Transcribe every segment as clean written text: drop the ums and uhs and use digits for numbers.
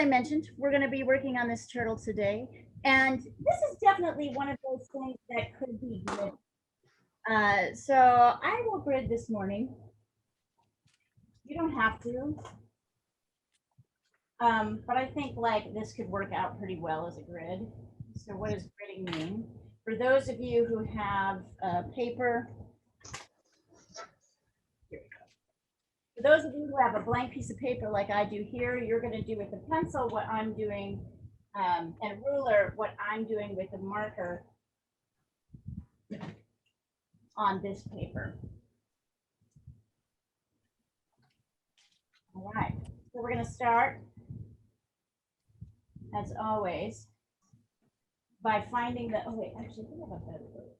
mentioned, we're going to be working on this turtle today. And this is definitely one of those things that could be grid. So I will grid this morning. You don't have to. But I think like this could work out pretty well as a grid. So what does gridding mean? For those of you who have paper, here we go. For those of you who have a blank piece of paper like I do here, you're going to do with the pencil what I'm doing, and a ruler what I'm doing with the marker on this paper. All right, so we're going to start, as always, by finding the, oh wait, actually, we have a better word.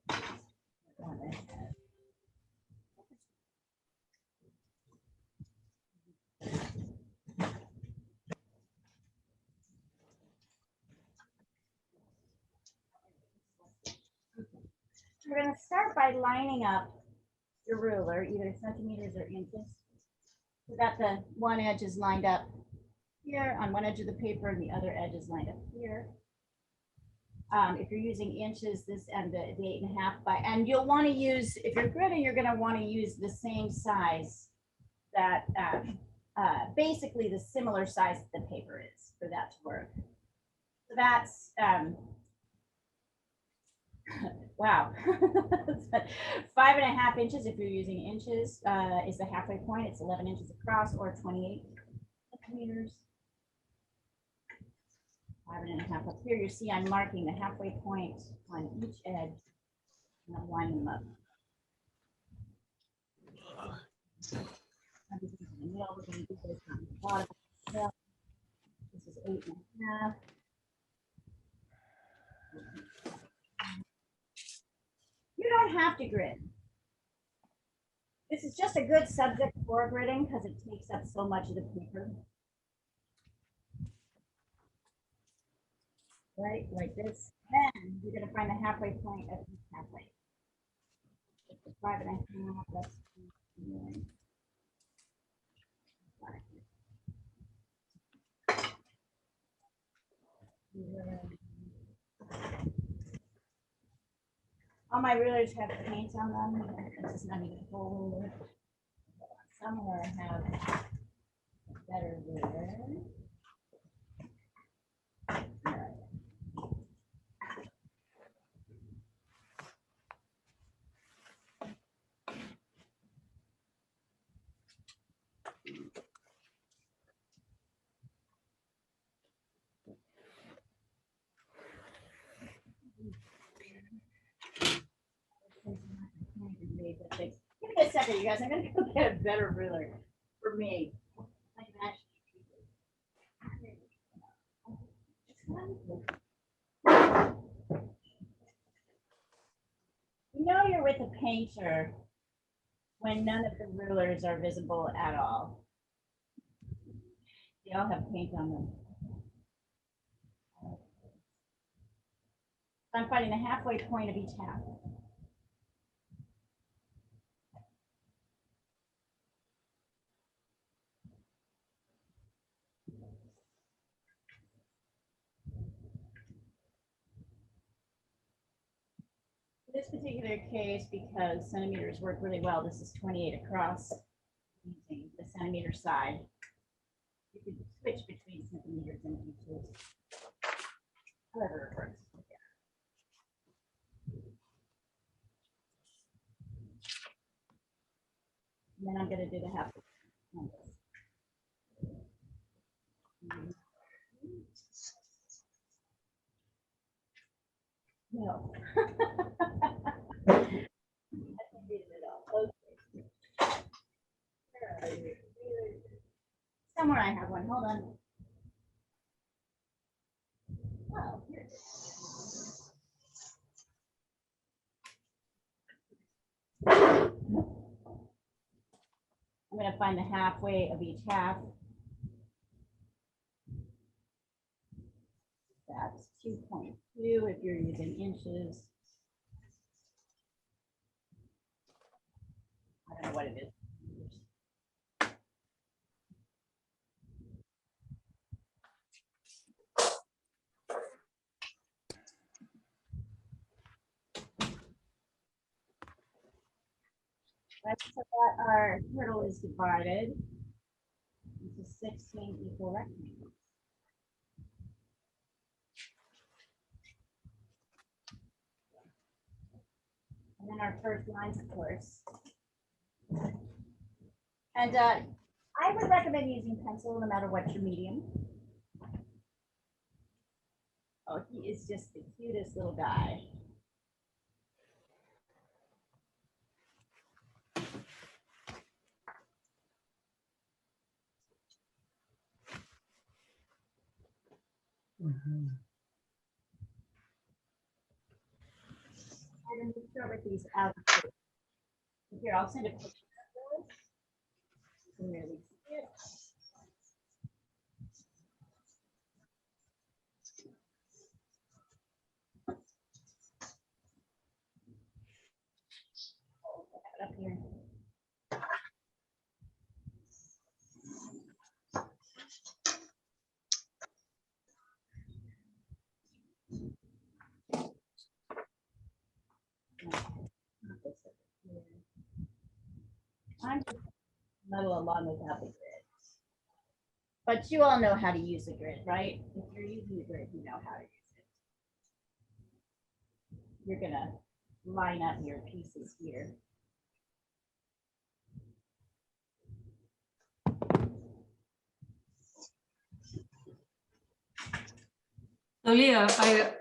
We're going to start by lining up your ruler, either centimeters or inches, so that the one edge is lined up here on one edge of the paper and the other edge is lined up here. If you're using inches, this and the 8.5 by, and you'll want to use, if you're gridding, you're going to want to use the same size that, basically the similar size that the paper is for that to work. So that's, wow, 5.5 inches if you're using inches is the halfway point. It's 11 inches across, or 28 centimeters. 5.5 up here. You see I'm marking the halfway point on each edge, and I'm lining them up. This is 8.5. You don't have to grid. This is just a good subject for gridding because it takes up so much of the paper. Right, like this. Then you're going to find the halfway point at each halfway. 5.5. That's 9. All my rulers have paint on them. This is not even a full ruler. Somewhere I have a better ruler. Give me a second, you guys. I'm going to go get a better ruler for me. I can actually. You know you're with a painter when none of the rulers are visible at all. They all have paint on them. So I'm finding the halfway point of each half. In this particular case, because centimeters work really well, this is 28 across using the centimeter side. You can switch between centimeters and inches, however it works. And then I'm going to do the half. No. Somewhere I have one. Hold on. Oh, here it is. I'm going to find the halfway of each half. That's 2.2 if you're using inches. I don't know what it is. Right, so that our turtle is divided into 16 equal rectangles. And then our first lines, of course. And I would recommend using pencil no matter what your medium. Oh, he is just the cutest little guy. Mm-hmm. And then we start with these out. Here, I'll send a picture of this. You can really see it. Up here. I'm just muddle along without the grid. But you all know how to use the grid, right? If you're using the grid, you know how to use it. You're gonna line up your pieces here. So Leah, I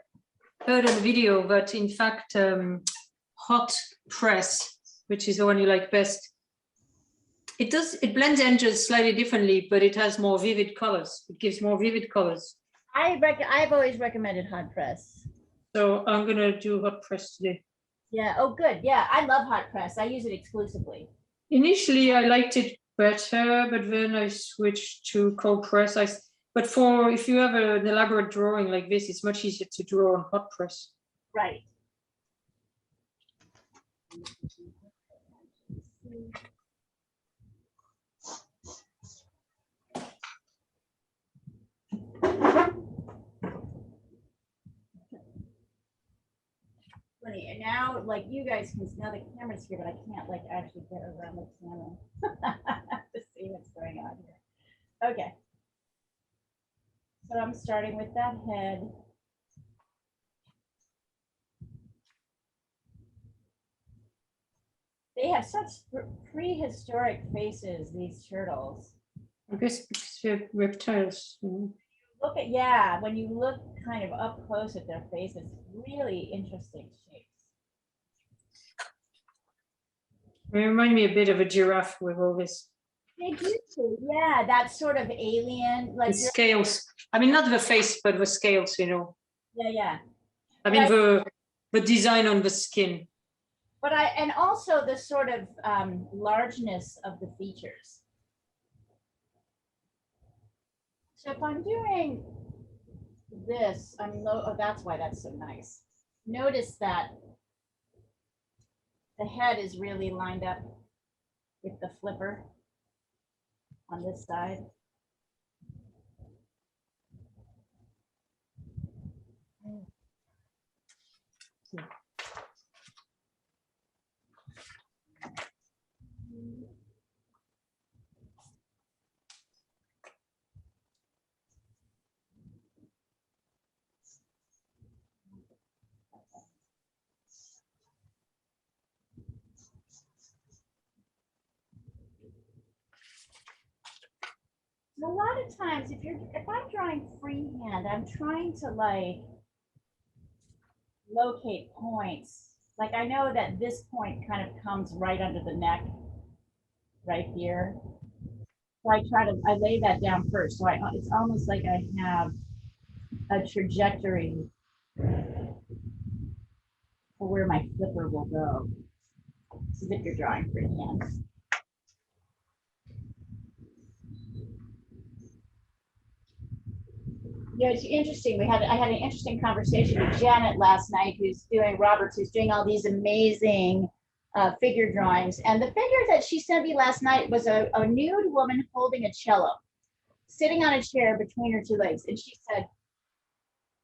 heard on the video that in fact hot press, which is the one you like best, it blends edges slightly differently, but it has more vivid colors. It gives more vivid colors. I've always recommended hot press. So I'm gonna do hot press today. Yeah. Oh, good. Yeah, I love hot press. I use it exclusively. Initially, I liked it better, but then I switched to cold press. But for if you have an elaborate drawing like this, it's much easier to draw on hot press. Right. Funny, and now, like, you guys can, now the camera's here, but I can't, like, actually get around the camera to see what's going on here. Okay. So I'm starting with that head. They have such prehistoric faces, these turtles. I guess because they're reptiles. Look at, yeah, when you look kind of up close at their faces, really interesting shapes. They remind me a bit of a giraffe with all this. They do too, yeah, that sort of alien, like the scales. I mean, not the face, but the scales, you know. Yeah, yeah. I mean, the design on the skin. But and also the sort of largeness of the features. So if I'm doing this, oh, that's why that's so nice. Notice that the head is really lined up with the flipper on this side. A lot of times, if I'm drawing freehand, I'm trying to like locate points. Like I know that this point kind of comes right under the neck, right here. So I lay that down first. So it's almost like I have a trajectory for where my flipper will go. This is if you're drawing freehand. Yeah, it's interesting. I had an interesting conversation with Janet last night, who's doing all these amazing figure drawings. And the figure that she sent me last night was a nude woman holding a cello, sitting on a chair between her two legs. And she said,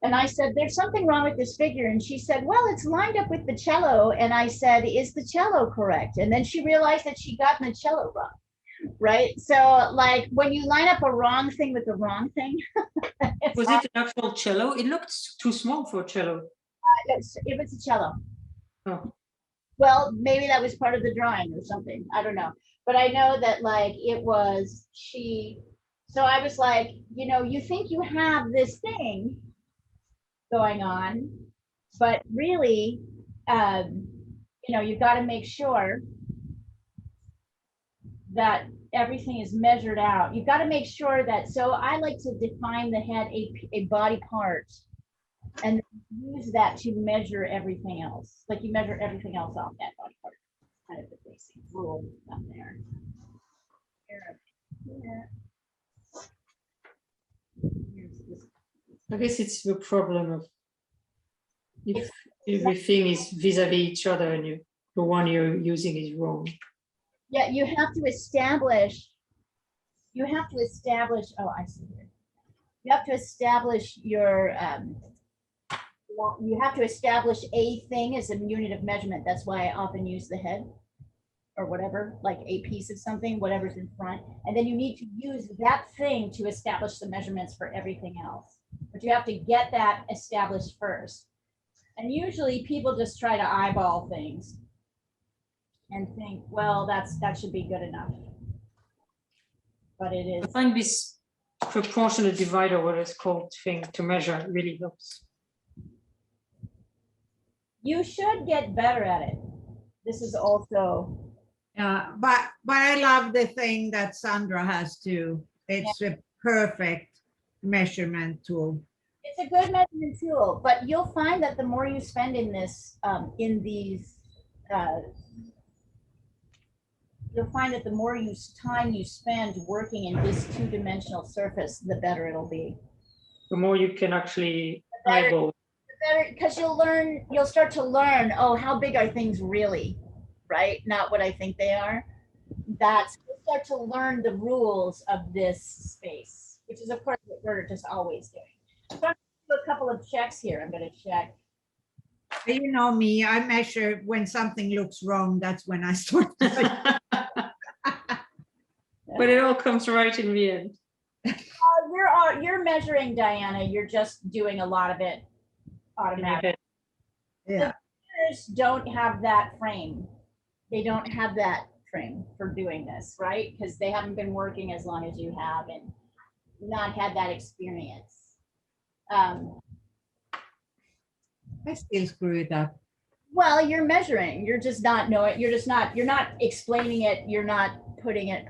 And I said, there's something wrong with this figure. And she said, well, it's lined up with the cello. And I said, is the cello correct? And then she realized that she'd gotten the cello wrong. Right. So like when you line up a wrong thing with the wrong thing. Was it an actual cello? It looked too small for a cello. It was a cello. Oh. Well, maybe that was part of the drawing or something. I don't know. But I know that like it was so I was like, you know, you think you have this thing going on, but really, you know, you've got to make sure that everything is measured out. You've got to make sure that, so I like to define the head a body part and use that to measure everything else. Like you measure everything else off that body part. Kind of the basic rule up there. I guess it's the problem of if everything is vis-a-vis each other and the one you're using is wrong. Yeah, you have to establish, oh, I see here. You have to establish your, you have to establish a thing as a unit of measurement. That's why I often use the head or whatever, like a piece of something, whatever's in front. And then you need to use that thing to establish the measurements for everything else. But you have to get that established first. And usually people just try to eyeball things and think, well, that should be good enough. But it is. I find this proportional divider, what it's called, thing to measure really helps. You should get better at it. This is also. Yeah, but I love the thing that Sandra has too. It's a perfect measurement tool. It's a good measurement tool, but you'll find that the more you spend in this, you'll find that the more time you spend working in this two-dimensional surface, the better it'll be. The more you can actually eyeball. Better, because you'll start to learn, oh, how big are things really, right? Not what I think they are. You'll start to learn the rules of this space, which is of course what we're just always doing. So I'm going to do a couple of checks here. I'm going to check. You know me, I measure when something looks wrong. That's when I start. But it all comes right in the end. You're measuring, Diana. You're just doing a lot of it automatically. Yeah. The computers don't have that frame. They don't have that frame for doing this, right? Because they haven't been working as long as you have and not had that experience. I still screw it up. Well, you're measuring. You're just not knowing. You're not explaining it. You're not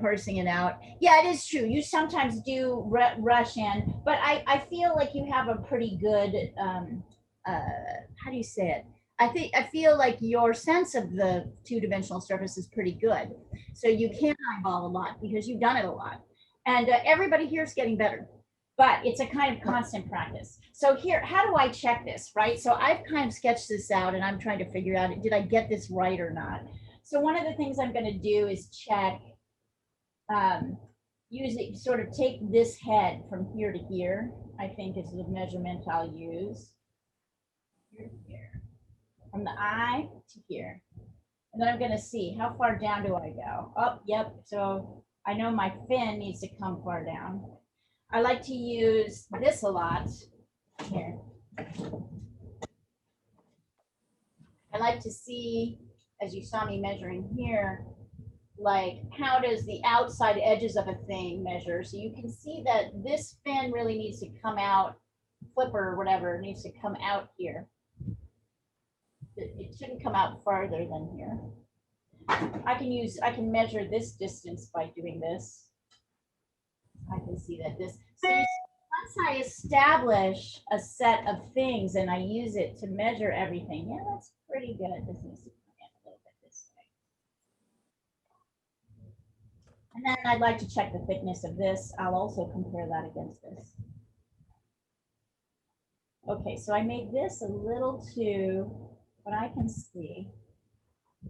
parsing it out. Yeah, it is true. You sometimes do rush in, but I feel like you have a pretty good, how do you say it? I feel like your sense of the two-dimensional surface is pretty good. So you can eyeball a lot because you've done it a lot. And everybody here is getting better. But it's a kind of constant practice. So here, how do I check this, right? So I've kind of sketched this out and I'm trying to figure out, did I get this right or not? So one of the things I'm going to do is check, sort of take this head from here to here, I think is the measurement I'll use. Here to here. From the eye to here. And then I'm going to see how far down do I go? Oh, yep. So I know my fin needs to come far down. I like to use this a lot here. I like to see, as you saw me measuring here, like how does the outside edges of a thing measure? So you can see that this fin really needs to come out, flipper or whatever, needs to come out here. It shouldn't come out farther than here. I can measure this distance by doing this. I can see that this, so once I establish a set of things and I use it to measure everything, yeah, that's pretty good. This needs to come in a little bit this way. And then I'd like to check the thickness of this. I'll also compare that against this. Okay, so I made this a little too, what I can see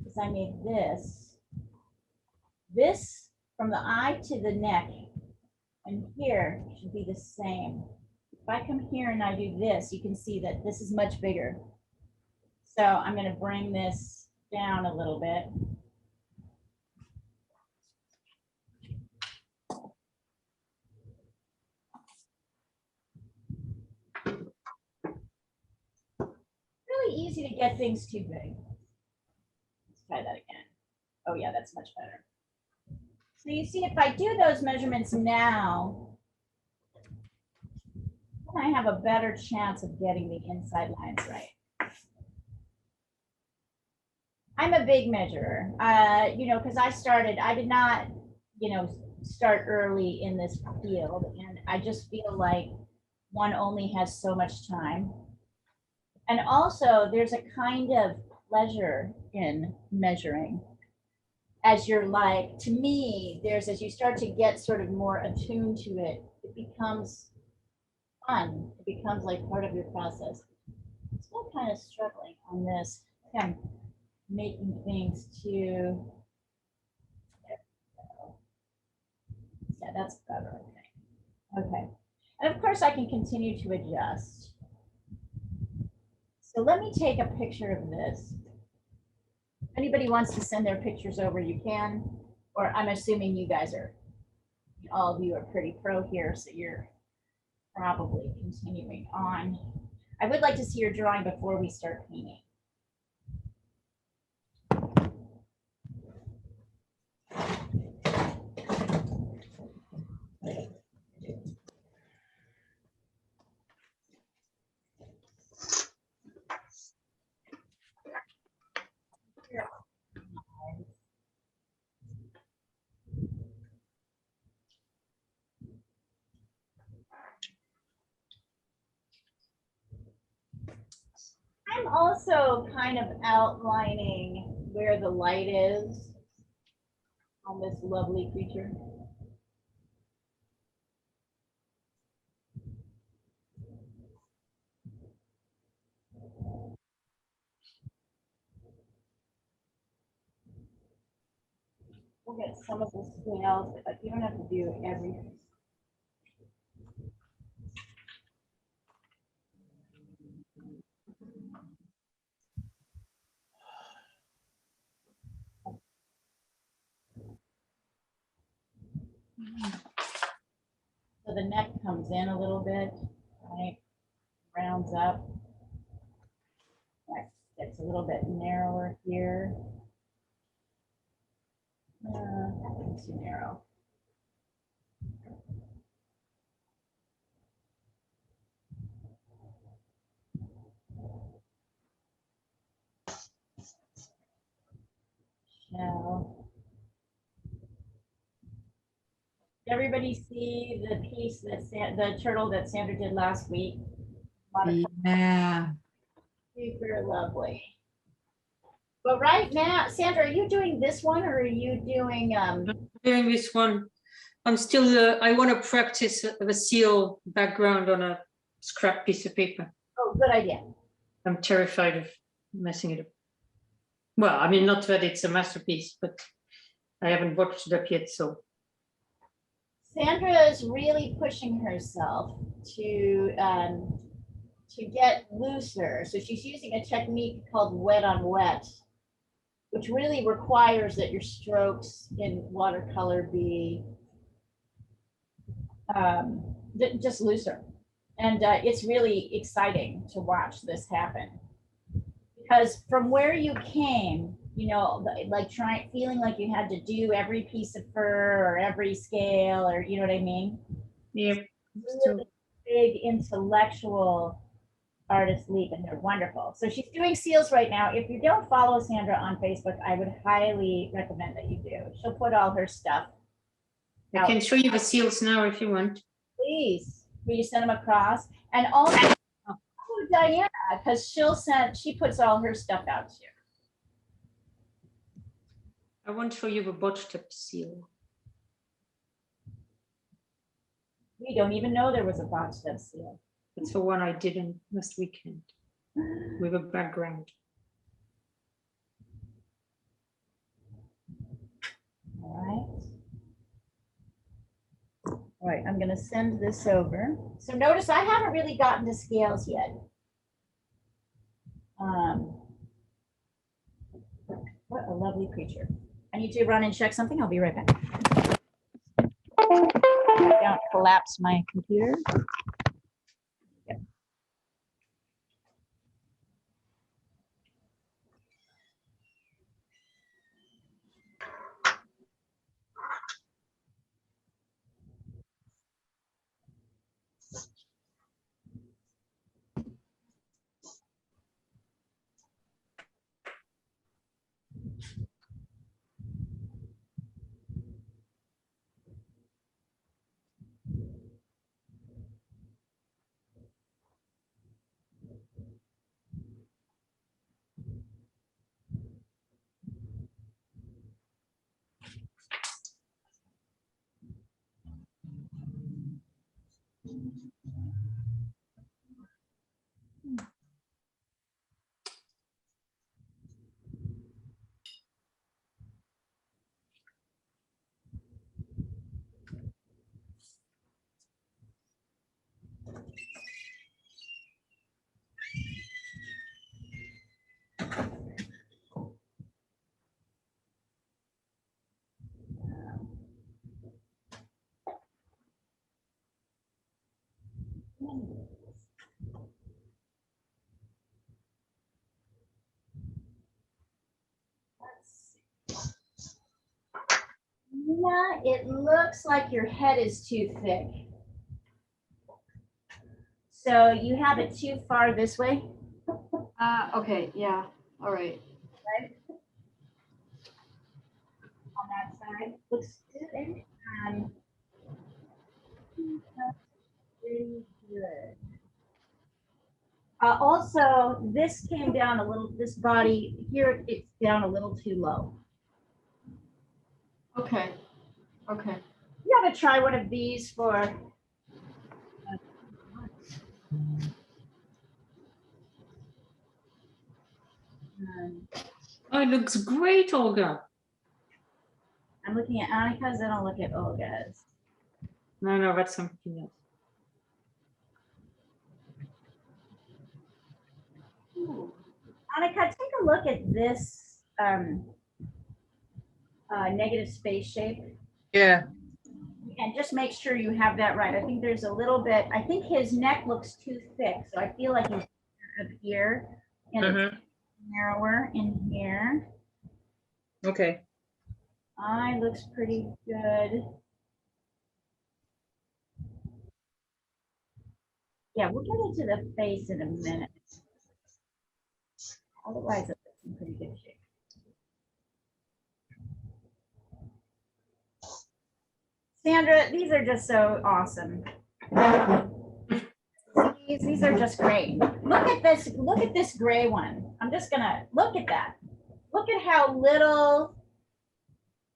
is I made this from the eye to the neck. And here should be the same. If I come here and I do this, you can see that this is much bigger. So I'm going to bring this down a little bit. Really easy to get things too big. Let's try that again. Oh yeah, that's much better. So you see, if I do those measurements now, I have a better chance of getting the inside lines right. I'm a big measurer, you know, because I did not, you know, start early in this field, and I just feel like one only has so much time. And also, there's a kind of pleasure in measuring. As you're like, to me, as you start to get sort of more attuned to it, it becomes fun. It becomes like part of your process. I'm still kind of struggling on this. I'm making things too. Yeah, that's better. Okay. And of course, I can continue to adjust. So let me take a picture of this. If anybody wants to send their pictures over, you can. Or I'm assuming you guys are, all of you are pretty pro here, so you're probably continuing on. I would like to see your drawing before we start painting. I'm also kind of outlining where the light is on this lovely creature. We'll get some of the scales, but you don't have to do everything. So the neck comes in a little bit, right? Rounds up. Right. Gets a little bit narrower here. Too narrow. Now, everybody see the piece that the turtle that Sandra did last week? Yeah. Super lovely. But right now, Sandra, are you doing this one or are you doing Doing this one. I'm still, I want to practice a seal background on a scrap piece of paper. Oh, good idea. I'm terrified of messing it up. Well, I mean, not that it's a masterpiece, but I haven't watched it up yet, so. Sandra is really pushing herself to get looser. So she's using a technique called wet on wet, which really requires that your strokes in watercolor be just looser. And it's really exciting to watch this happen. Because from where you came, you know, like feeling like you had to do every piece of fur or every scale, or you know what I mean? Yeah. Really big intellectual artist leap, and they're wonderful. So she's doing seals right now. If you don't follow Sandra on Facebook, I would highly recommend that you do. She'll put all her stuff I can show you the seals now if you want. Please, will you send them across? And also Diana, because she puts all her stuff out too. I won't show you the botched up seal. We don't even know there was a botched up seal. It's the one I did last weekend with a background. All right. All right, I'm gonna send this over. So notice I haven't really gotten to scales yet. What a lovely creature. I need to run and check something. I'll be right back. Don't collapse my computer. Yep. Yeah, it looks like your head is too thick. So you have it too far this way. Okay, yeah, all right. Right? On that side. Looks good. That's pretty good. Also, this came down a little, this body here, it's down a little too low. Okay, okay. You gotta try one of these for. Oh, it looks great, Olga. I'm looking at Annika's, I don't look at Olga's. No, that's something else. Annika, take a look at this negative space shape. Yeah. And just make sure you have that right. I think there's a little bit, I think his neck looks too thick, so I feel like he's up here and it's narrower in here. Okay. Eye looks pretty good. Yeah, we'll get into the face in a minute. Otherwise, it's in pretty good shape. Sandra, these are just so awesome. These are just great. Look at this gray one. I'm just gonna look at that. Look at how little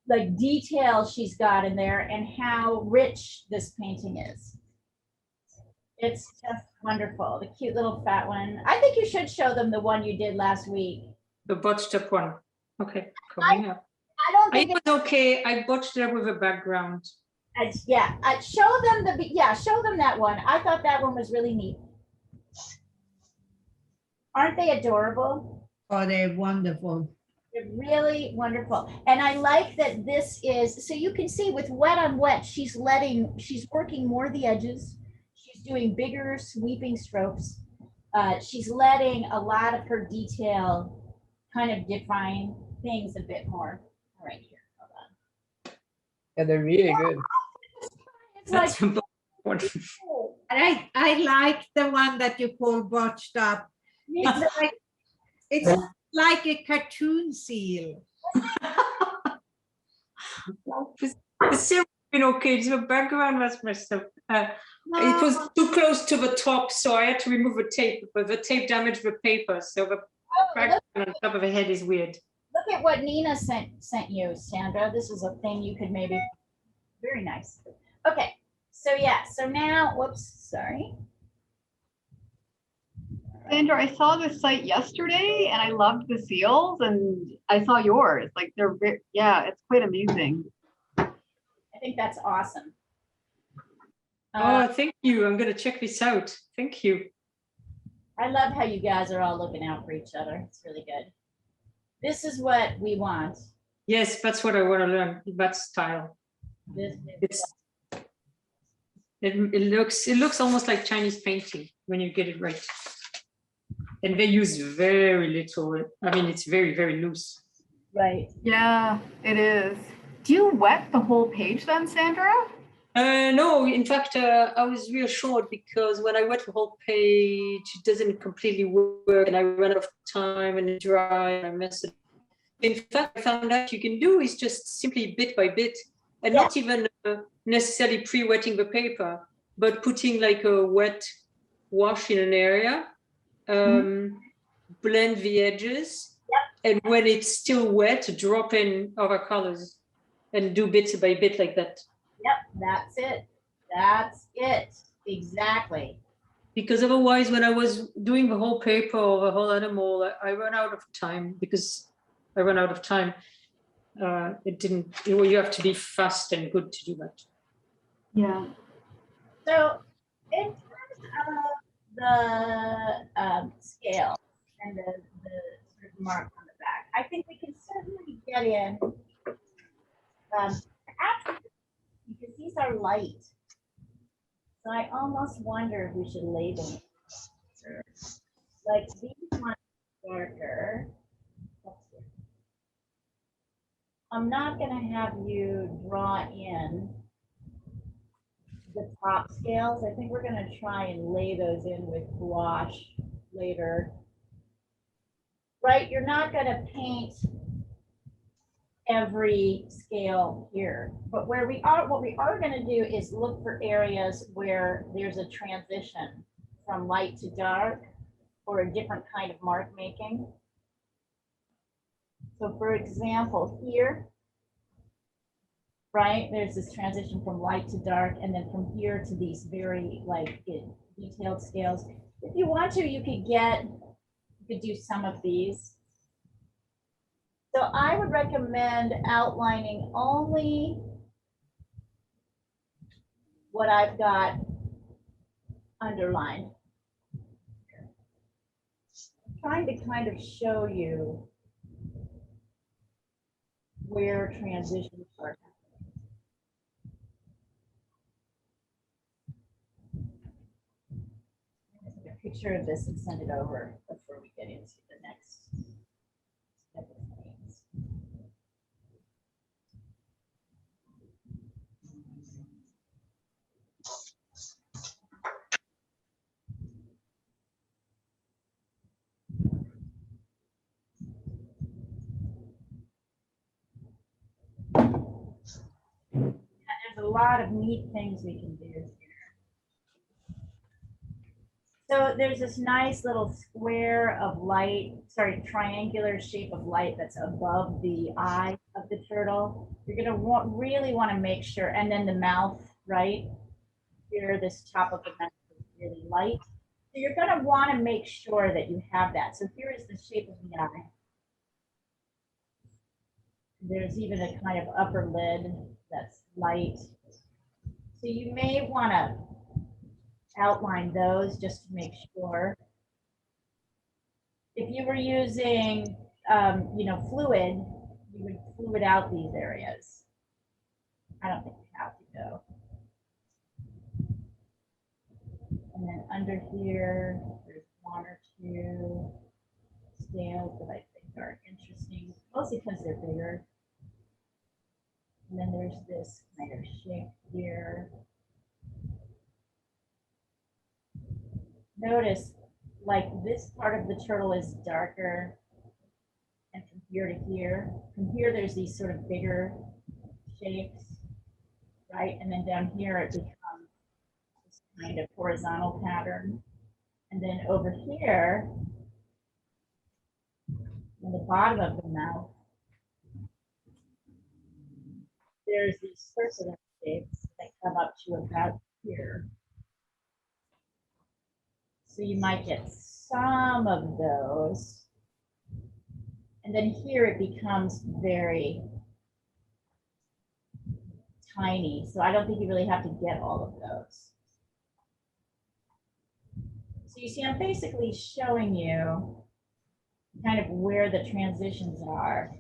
like detail she's got in there and how rich this painting is. It's just wonderful. The cute little fat one. I think you should show them the one you did last week. The botched up one. Okay, coming up. I don't think It was okay. I botched it up with a background. yeah, show them show them that one. I thought that one was really neat. Aren't they adorable? Oh, they're wonderful. They're really wonderful. And I like that this is, so you can see with wet on wet, she's working more the edges. She's doing bigger sweeping strokes. She's letting a lot of her detail kind of define things a bit more. Right here, hold on. Yeah, they're really good. It's like, That's a one. And I like the one that you call botched up. It's like a cartoon seal. The serum been okay. The background was messed up. It was too close to the top, so I had to remove the tape. But the tape damaged the paper, so the background on top of the head is weird. Look at what Nina sent you, Sandra. This is a thing you could maybe, very nice. Okay, so yeah, so now, whoops, sorry. Sandra, I saw this site yesterday and I loved the seals and I saw yours. Like they're, yeah, it's quite amazing. I think that's awesome. Oh, thank you. I'm going to check this out. Thank you. I love how you guys are all looking out for each other. It's really good. This is what we want. Yes, that's what I want to learn. That style. This is It's it looks almost like Chinese painting when you get it right. And they use very little. I mean, it's very, very loose. right. Yeah, it is. Do you wet the whole page then, Sandra? No, in fact, I was reassured because when I wet the whole page, it doesn't completely work, and I run out of time and it dry and I mess it. In fact, I found out you can do is just simply bit by bit, and not even necessarily pre-wetting the paper, but putting like a wet wash in an area, blend the edges, and when it's still wet, drop in other colors and do bit by bit like that. Yep, that's it. That's it. Exactly. Because otherwise, when I was doing the whole paper or the whole animal, I ran out of time because I ran out of time. It didn't, you have to be fast and good to do that. Yeah. So in terms of the scale and the sort of mark on the back, I think we can certainly get in actually, because these are light. So I almost wonder if we should label them. Like these ones are darker. I'm not going to have you draw in the top scales. I think we're going to try and lay those in with gouache later. Right? You're not going to paint every scale here, but what we are going to do is look for areas where there's a transition from light to dark or a different kind of mark making. So for example, here, right, there's this transition from light to dark, and then from here to these very like detailed scales. If you want to, you could do some of these. So I would recommend outlining only what I've got underlined. I'm trying to kind of show you where transitions are happening. Take a picture of this and send it over before we get into the next step of things. There's a lot of neat things we can do here. So there's this nice little square of light, sorry, triangular shape of light that's above the eye of the turtle. You're gonna really want to make sure, and then the mouth, right? Here, this top of the mouth is really light. So you're gonna want to make sure that you have that. So here is the shape of the eye. There's even a kind of upper lid that's light. So you may want to outline those just to make sure. If you were using, fluid, you would fluid out these areas. I don't think you have to go. And then under here, there's one or two scales that I think are interesting, mostly because they're bigger. And then there's this kind of shape here. Notice, like this part of the turtle is darker, and from here to here. From here, there's these sort of bigger shapes, right? And then down here, it becomes this kind of horizontal pattern. And then over here, in the bottom of the mouth, there's these circular shapes that come up to about here. So you might get some of those. And then here it becomes very tiny. So I don't think you really have to get all of those. So you see, I'm basically showing you kind of where the transitions are.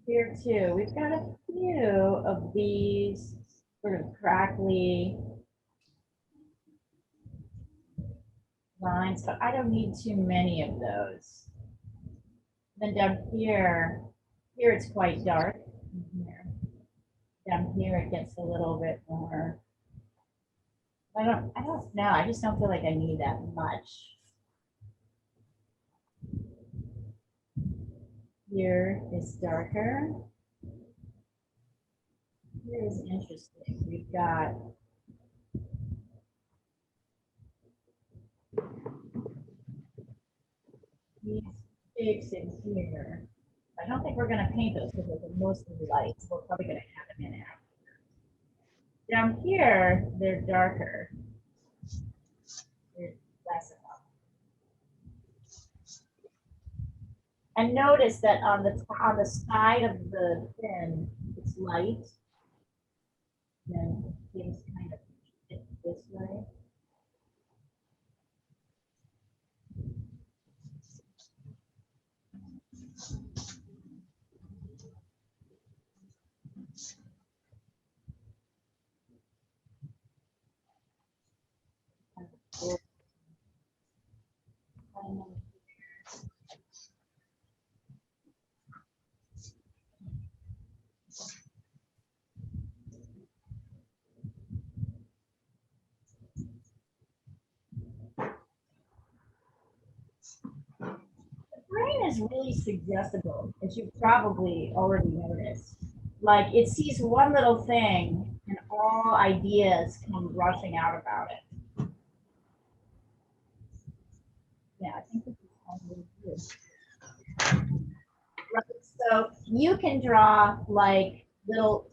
Here too, we've got a few of these sort of crackly lines, but I don't need too many of those. Then down here it's quite dark. Here. Down here it gets a little bit more. I don't know. I just don't feel like I need that much. Here is darker. Here is interesting. We've got these shapes in here. I don't think we're going to paint those because they're mostly light. So we're probably going to have them in after. Down here, they're darker. They're less of them. And notice that on the side of the fin, it's light. Then things kind of fit this way. Brain is really suggestible, as you've probably already noticed. Like it sees one little thing and all ideas come rushing out about it. Yeah, I think this is probably good. Right, so you can draw like little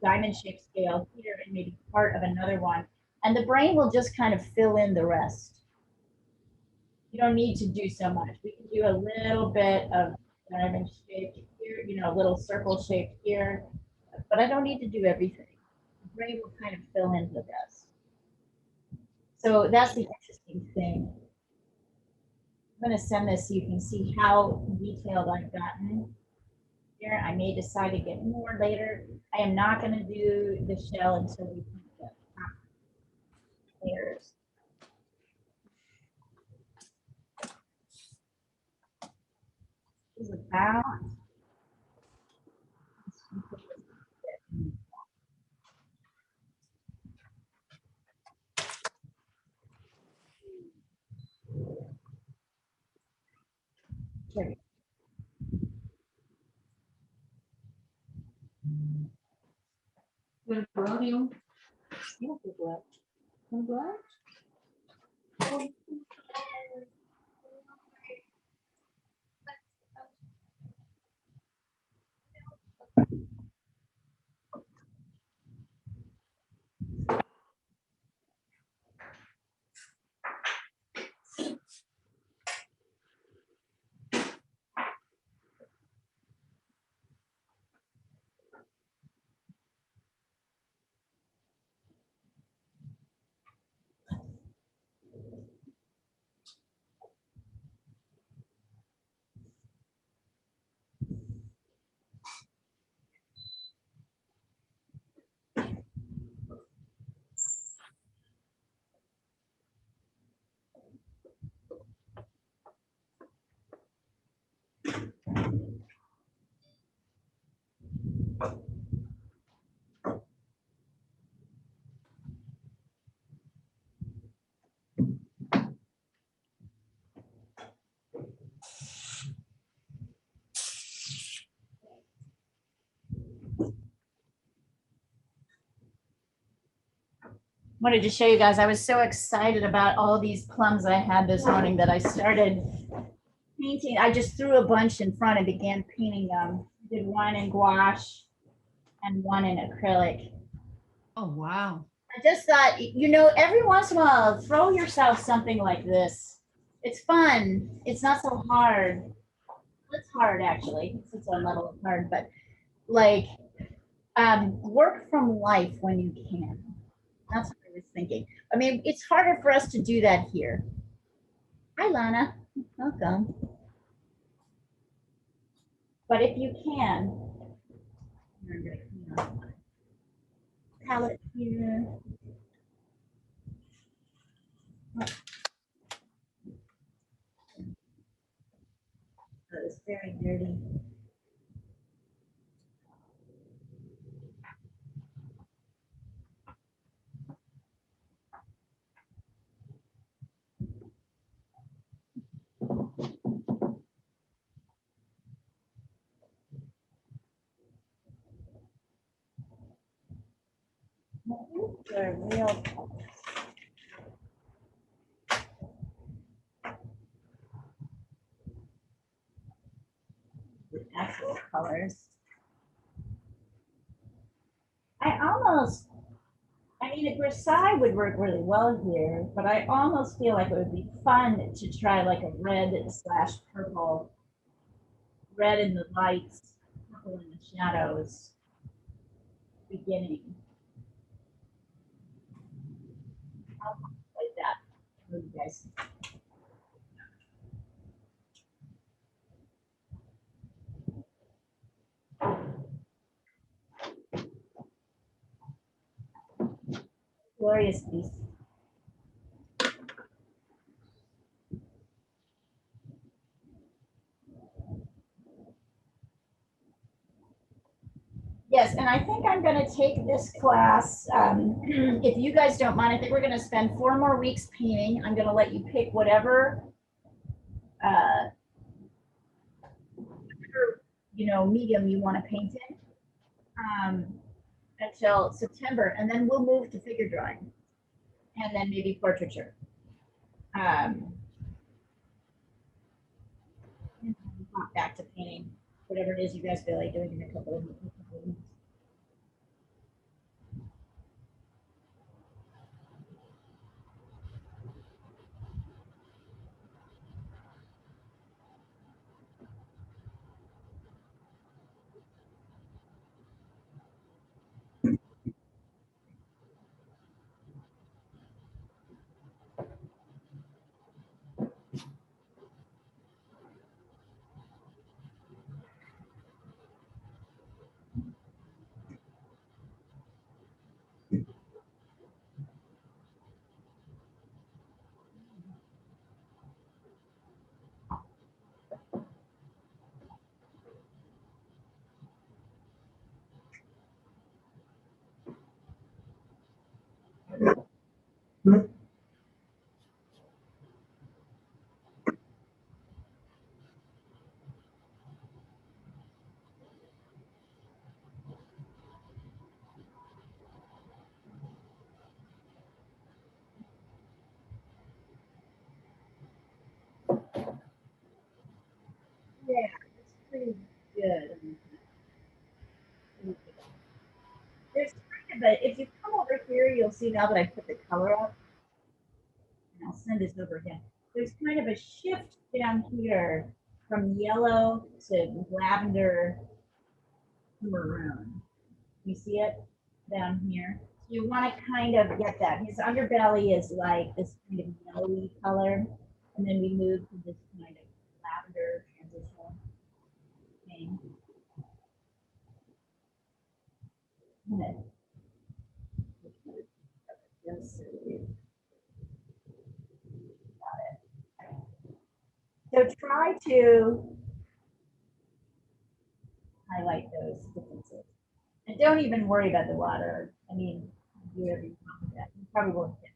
diamond shaped scale here and maybe part of another one, and the brain will just kind of fill in the rest. You don't need to do so much. We can do a little bit of diamond shaped here, you know, a little circle shaped here, but I don't need to do everything. The brain will kind of fill in the rest. So that's the interesting thing. I'm going to send this so you can see how detailed I've gotten here. I may decide to get more later. I am not going to do the shell until we paint the top layers. Is about okay. Well, Claudio. Yeah, good luck. Good luck. Wanted to show you guys, I was so excited about all these plums I had this morning that I started painting. I just threw a bunch in front and began painting them. Did one in gouache and one in acrylic. Oh, wow. I just thought, you know, every once in a while, throw yourself something like this. It's fun. It's not so hard. It's hard, actually. It's its own level of hard, but like, work from life when you can. That's what I was thinking. I mean, it's harder for us to do that here. Hi, Lana. Welcome. But if you can, I'm gonna clean up my palette here. Oh, it's very dirty. They're real. The actual colors. I mean, a grisaille would work really well here, but I almost feel like it would be fun to try like a red / purple, red in the lights, purple in the shadows beginning. Like that. What do you guys think? Glorious piece. Yes, and I think I'm going to take this class. If you guys don't mind, I think we're going to spend 4 more weeks painting. I'm going to let you pick whatever, medium you want to paint in until September, and then we'll move to figure drawing, and then maybe portraiture. Back to painting, whatever it is you guys feel like doing in a couple of weeks. Yeah, it's pretty good. There's kind of a, if you come over here, you'll see now that I put the color up, and I'll send this over again. There's kind of a shift down here from yellow to lavender to maroon. You see it down here? You want to kind of get that. His underbelly is like this kind of yellowy color, and then we move to this kind of lavender transitional thing. So try to highlight those differences. And don't even worry about the water. I mean, do whatever you want with that. You probably won't get that.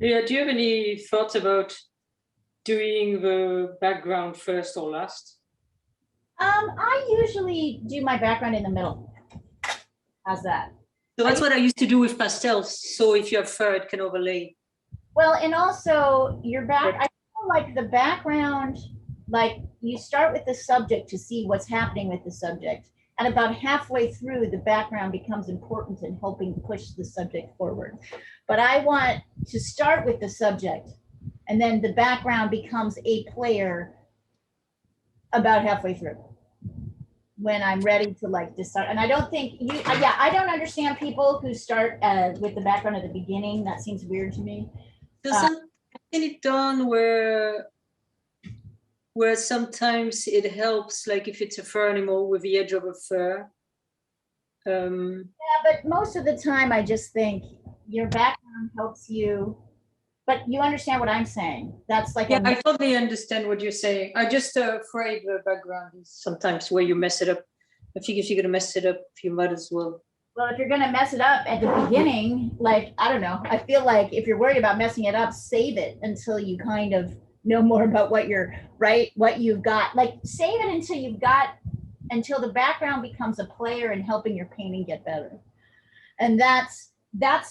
Yeah, do you have any thoughts about doing the background first or last? I usually do my background in the middle. How's that? So that's what I used to do with pastels. So if you have fur, it can overlay. Well, and also your back, I feel like the background, like you start with the subject to see what's happening with the subject. And about halfway through, the background becomes important in helping push the subject forward. But I want to start with the subject, and then the background becomes a player about halfway through, when I'm ready to like decide. And I don't think you, yeah, I don't understand people who start with the background at the beginning. That seems weird to me. I've seen it done where sometimes it helps, like if it's a fur animal with the edge of a fur. Yeah, but most of the time I just think your background helps you, but you understand what I'm saying. That's like, Yeah, I totally understand what you're saying. I'm just afraid the background is sometimes where you mess it up. I think if you're gonna mess it up, you might as well. well, if you're gonna mess it up at the beginning, like, I don't know, I feel like if you're worried about messing it up, save it until you kind of know more about what you're, right, what you've got. Like, save it until you've got, until the background becomes a player in helping your painting get better. And that's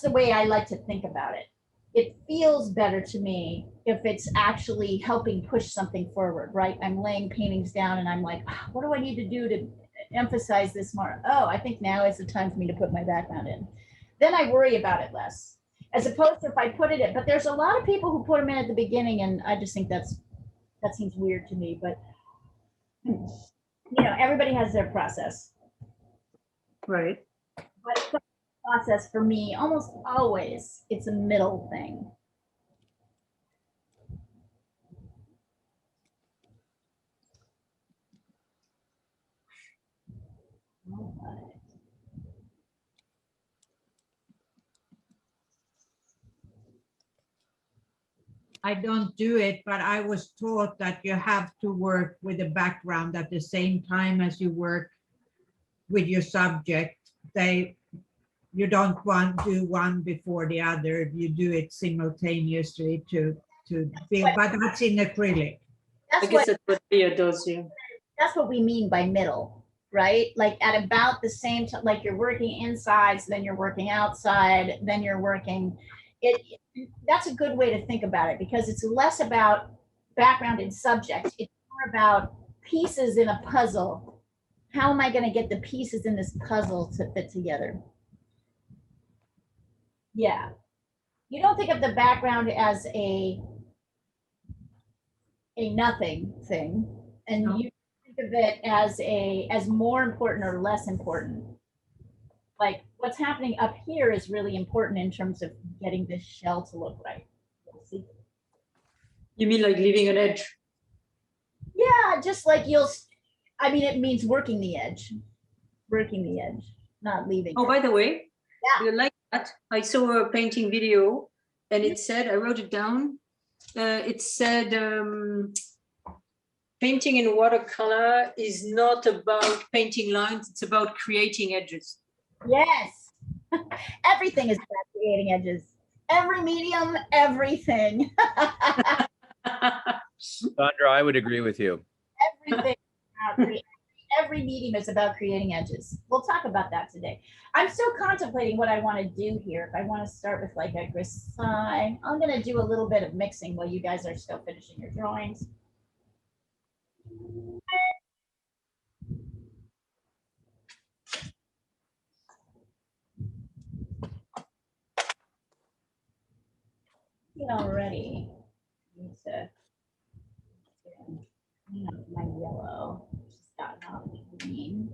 the way I like to think about it. It feels better to me if it's actually helping push something forward, right? I'm laying paintings down and I'm like, what do I need to do to emphasize this more? Oh, I think now is the time for me to put my background in. Then I worry about it less, as opposed to if I put it in. But there's a lot of people who put them in at the beginning, and I just think that seems weird to me. But you know, everybody has their process. Right. But the process for me, almost always, it's a middle thing. All right. I don't do it, but I was taught that you have to work with the background at the same time as you work with your subject. You don't want to do one before the other. You do it simultaneously to build, but that's in acrylic. I guess that's what Leah does, yeah. That's what we mean by middle, right? Like at about the same time, like you're working inside, so then you're working outside, then you're working. That's a good way to think about it, because it's less about background and subject. It's more about pieces in a puzzle. How am I going to get the pieces in this puzzle to fit together? Yeah. You don't think of the background as a nothing thing, and No. you think of it as more important or less important. Like what's happening up here is really important in terms of getting this shell to look right. See? You mean like leaving an edge? Yeah, just like I mean, it means working the edge, not leaving. Oh, by the way, Yeah. you like that? I saw a painting video and it said, I wrote it down. It said, painting in watercolor is not about painting lines, it's about creating edges. Yes. Everything is about creating edges. Every medium, everything. Sandra, I would agree with you. Everything. Every medium is about creating edges. We'll talk about that today. I'm still contemplating what I want to do here. If I want to start with like a grisaille, I'm going to do a little bit of mixing while you guys are still finishing your drawings. Already. Need to clean up my yellow. Just gotten off green.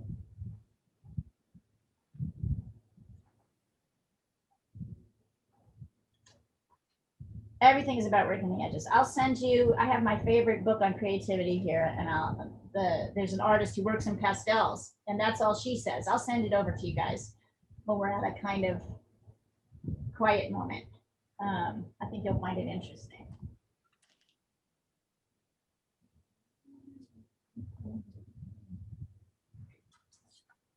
Everything is about working the edges. I'll send you, I have my favorite book on creativity here, and there's an artist who works in pastels, and that's all she says. I'll send it over to you guys when we're at a kind of quiet moment. I think you'll find it interesting.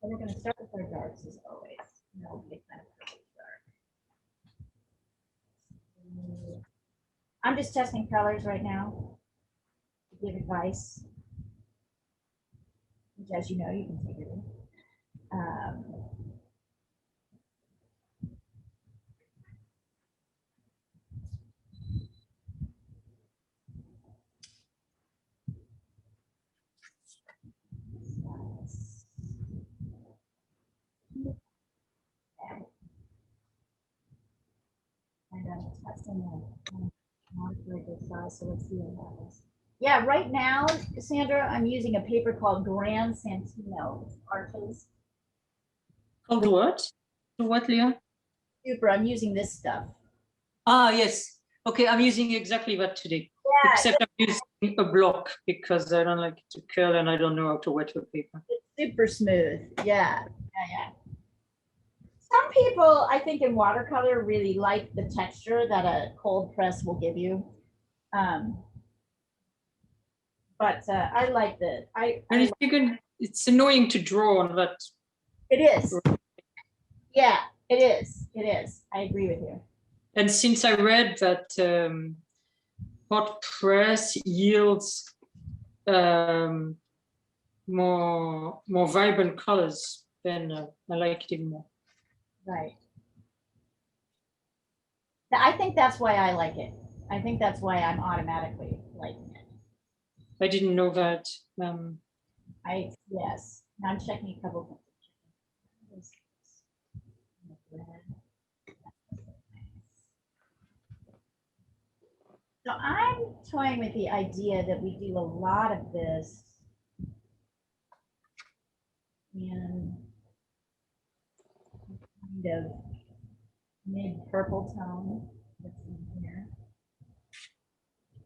So we're going to start with our darks as always. No big kind of purple dark. I'm just testing colors right now to give advice, which, as you know, you can take it in. And I'm testing not very good size, so let's see what happens. Yeah, right now, Sandra, I'm using a paper called Grand Santino Arches. Called what? What, Leah? Super, I'm using this stuff. Ah, yes. Okay, I'm using exactly that today. Yeah, Except I'm using a block because I don't like it to curl and I don't know how to wet the paper. it's super smooth. Yeah. Some people, I think, in watercolor really like the texture that a cold press will give you. But I like the, And it's annoying to draw on that. it is. Yeah, it is. It is. I agree with you. And since I read that hot press yields more vibrant colors, then I like it even more. Right. I think that's why I like it. I think that's why I'm automatically liking it. I didn't know that. Yes. Now I'm checking a couple things. So I'm toying with the idea that we do a lot of this in kind of mid-purple tone that's in here.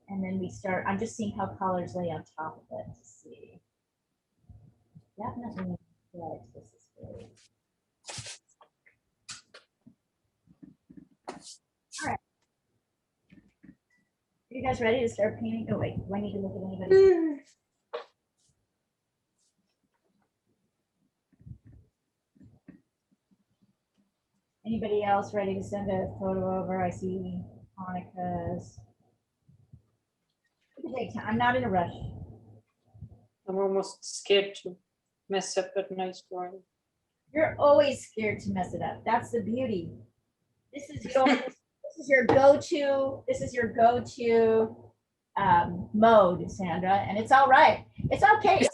And then we start, I'm just seeing how colors lay on top of it to see. Definitely, right, this is great. All right. Are you guys ready to start painting? Oh wait, do I need to look at anybody? Anybody else ready to send a photo over? I see Monica's. I'm not in a rush. I'm almost scared to mess up that nice drawing. You're always scared to mess it up. That's the beauty. This is your go-to. This is your go-to mode, Sandra, and it's all right. It's okay.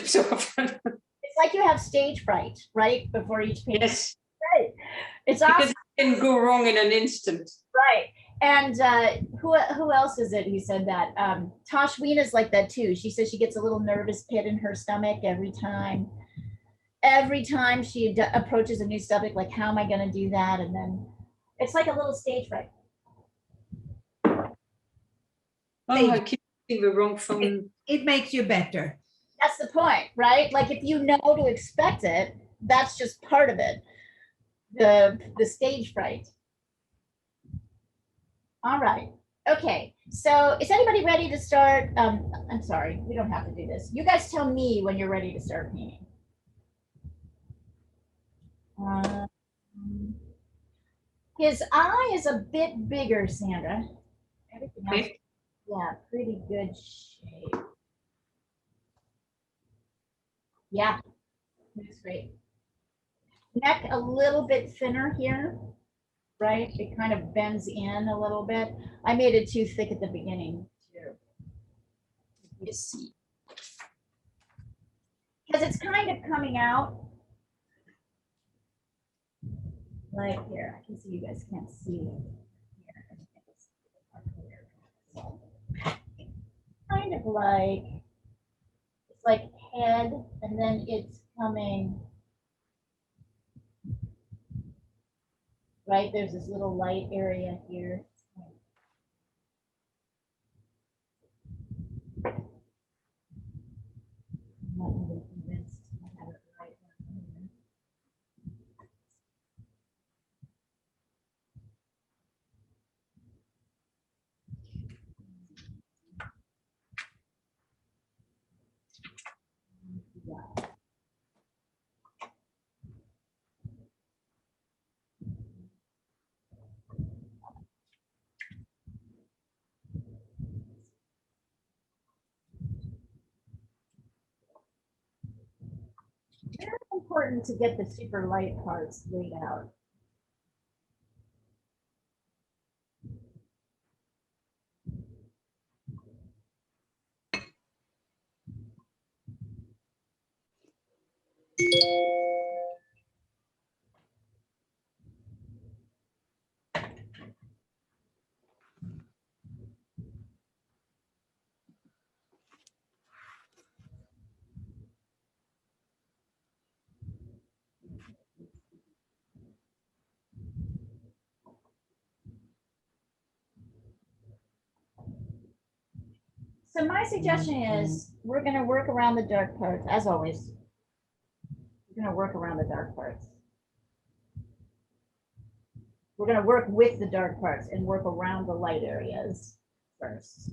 So often. It's like you have stage fright, right, before each painting. Yes. Right. It's awesome. Because it can go wrong in an instant. Right. And who else is it who said that? Tosh Weena's like that too. She says she gets a little nervous pit in her stomach every time. Every time she approaches a new subject, like, how am I going to do that? And then it's like a little stage fright. Oh, I keep using the wrong phone. It makes you better. That's the point, right? Like if you know to expect it, that's just part of it. The stage fright. All right. Okay. So is anybody ready to start? I'm sorry, we don't have to do this. You guys tell me when you're ready to start painting. His eye is a bit bigger, Sandra. Everything else, Okay. yeah, pretty good shape. Yeah, looks great. Neck a little bit thinner here, right? It kind of bends in a little bit. I made it too thick at the beginning too. You see, because it's kind of coming out like here. I can see you guys can't see here. Kind of like it's like head, and then it's coming. Right, there's this little light area here. important to get the super light parts laid out. So my suggestion is we're going to work around the dark parts, as always. We're going to work around the dark parts. We're going to work with the dark parts and work around the light areas first.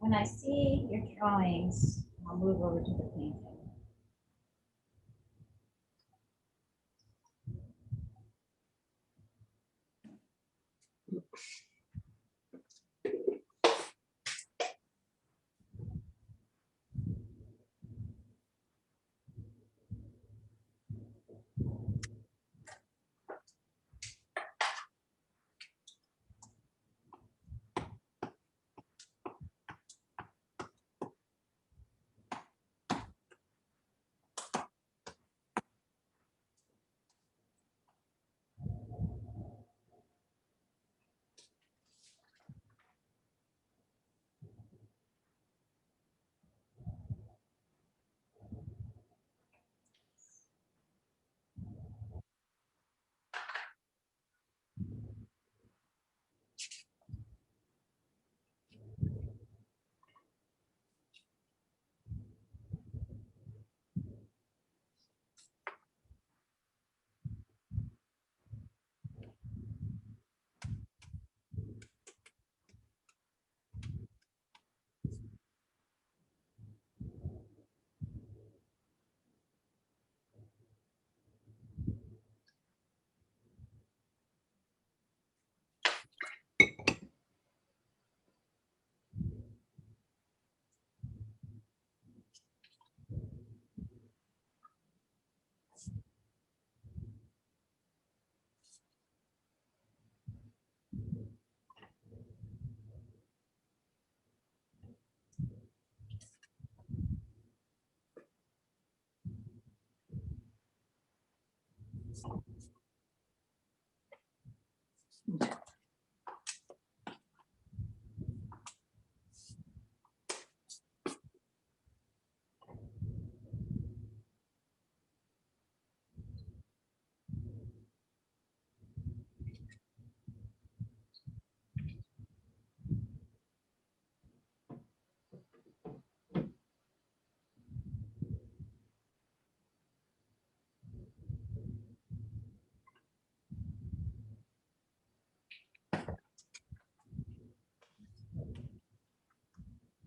When I see your drawings, I'll move over to the painting.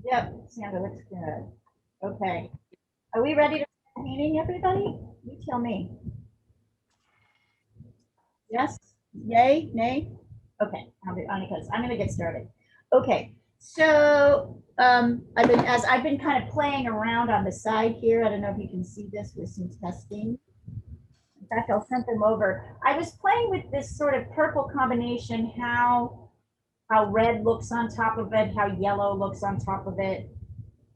Yep, Sandra looks good. Okay. Are we ready to start painting, everybody? You tell me. Yes? Yay? Nay? Okay, I'm gonna get started. Okay, so I've been kind of playing around on the side here. I don't know if you can see this with some testing. In fact, I'll send them over. I was playing with this sort of purple combination, how how red looks on top of it, how yellow looks on top of it.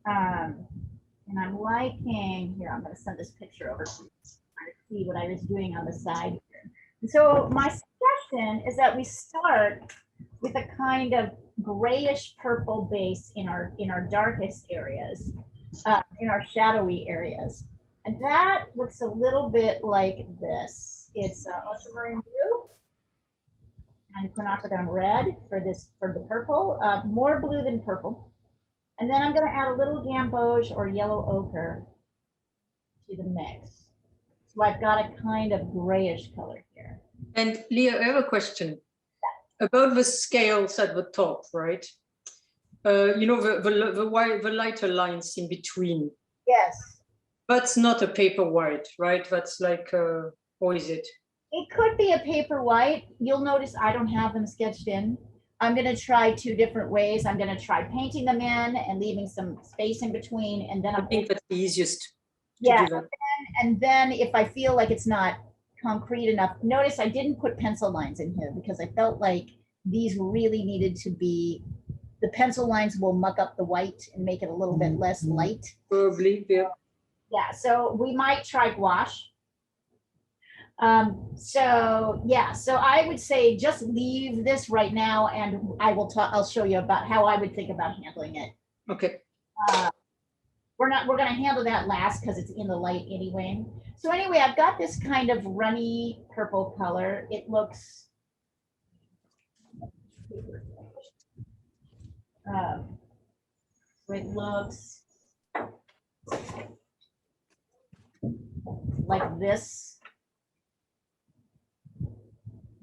And I'm liking, here, I'm gonna send this picture over to you, trying to see what I was doing on the side here. And so my suggestion is that we start with a kind of grayish purple base in our darkest areas, in our shadowy areas. And that looks a little bit like this. It's ultramarine blue. And quinacridone red for the purple, more blue than purple. And then I'm going to add a little gamboge or yellow ochre to the mix. So I've got a kind of grayish color here. And Leah, I have a question about the scales at the top, right? You know, the lighter lines in between. Yes. That's not a paper white, right? That's like, or is it? It could be a paper white. You'll notice I don't have them sketched in. I'm going to try two different ways. I'm going to try painting them in and leaving some space in between. And then I think that's the easiest to yeah. do that. And then if I feel like it's not concrete enough, notice I didn't put pencil lines in here because I felt like these really needed to be, the pencil lines will muck up the white and make it a little bit less light. Probably, yeah. Yeah, so we might try gouache. So yeah, so I would say just leave this right now and I'll show you about how I would think about handling it. Okay. We're going to handle that last because it's in the light anyway. So anyway, I've got this kind of runny purple color. It looks like this.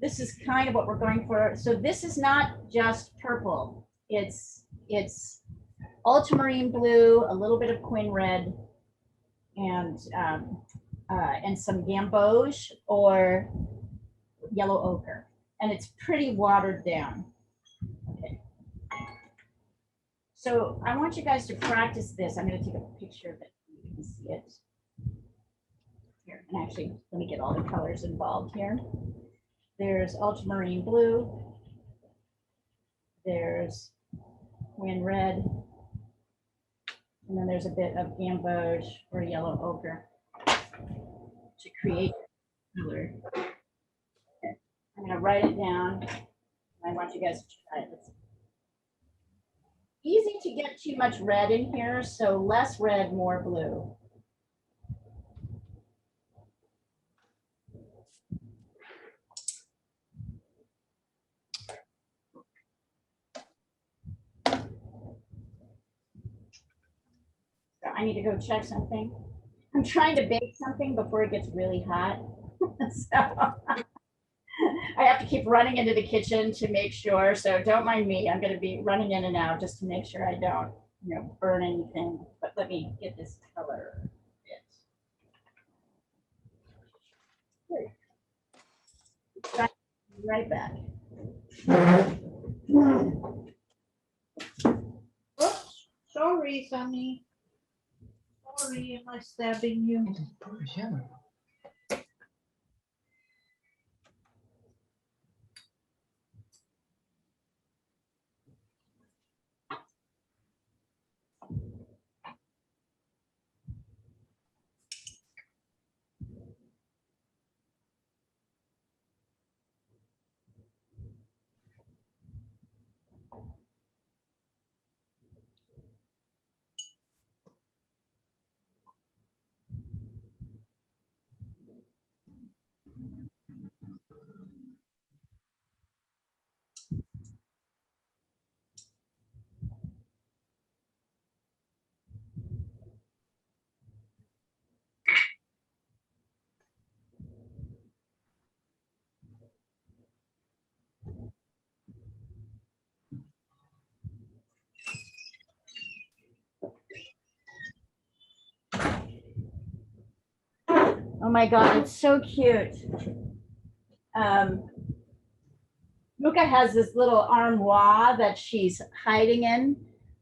This is kind of what we're going for. So this is not just purple. It's ultramarine blue, a little bit of quin red, and some gamboge or yellow ochre. And it's pretty watered down. Okay. So I want you guys to practice this. I'm going to take a picture of it so you can see it. Here, and actually, let me get all the colors involved here. There's ultramarine blue. There's quin red. And then there's a bit of gamboge or yellow ochre to create color. Okay. I'm going to write it down. I want you guys to try it. It's easy to get too much red in here, so less red, more blue. I need to go check something. I'm trying to bake something before it gets really hot. So I have to keep running into the kitchen to make sure. So don't mind me. I'm going to be running in and out just to make sure I don't, burn anything. But let me get this color. Right back. Oops, sorry, Sunny. Sorry, am I stabbing you? Oh my God, it's so cute. Luca has this little armoire that she's hiding in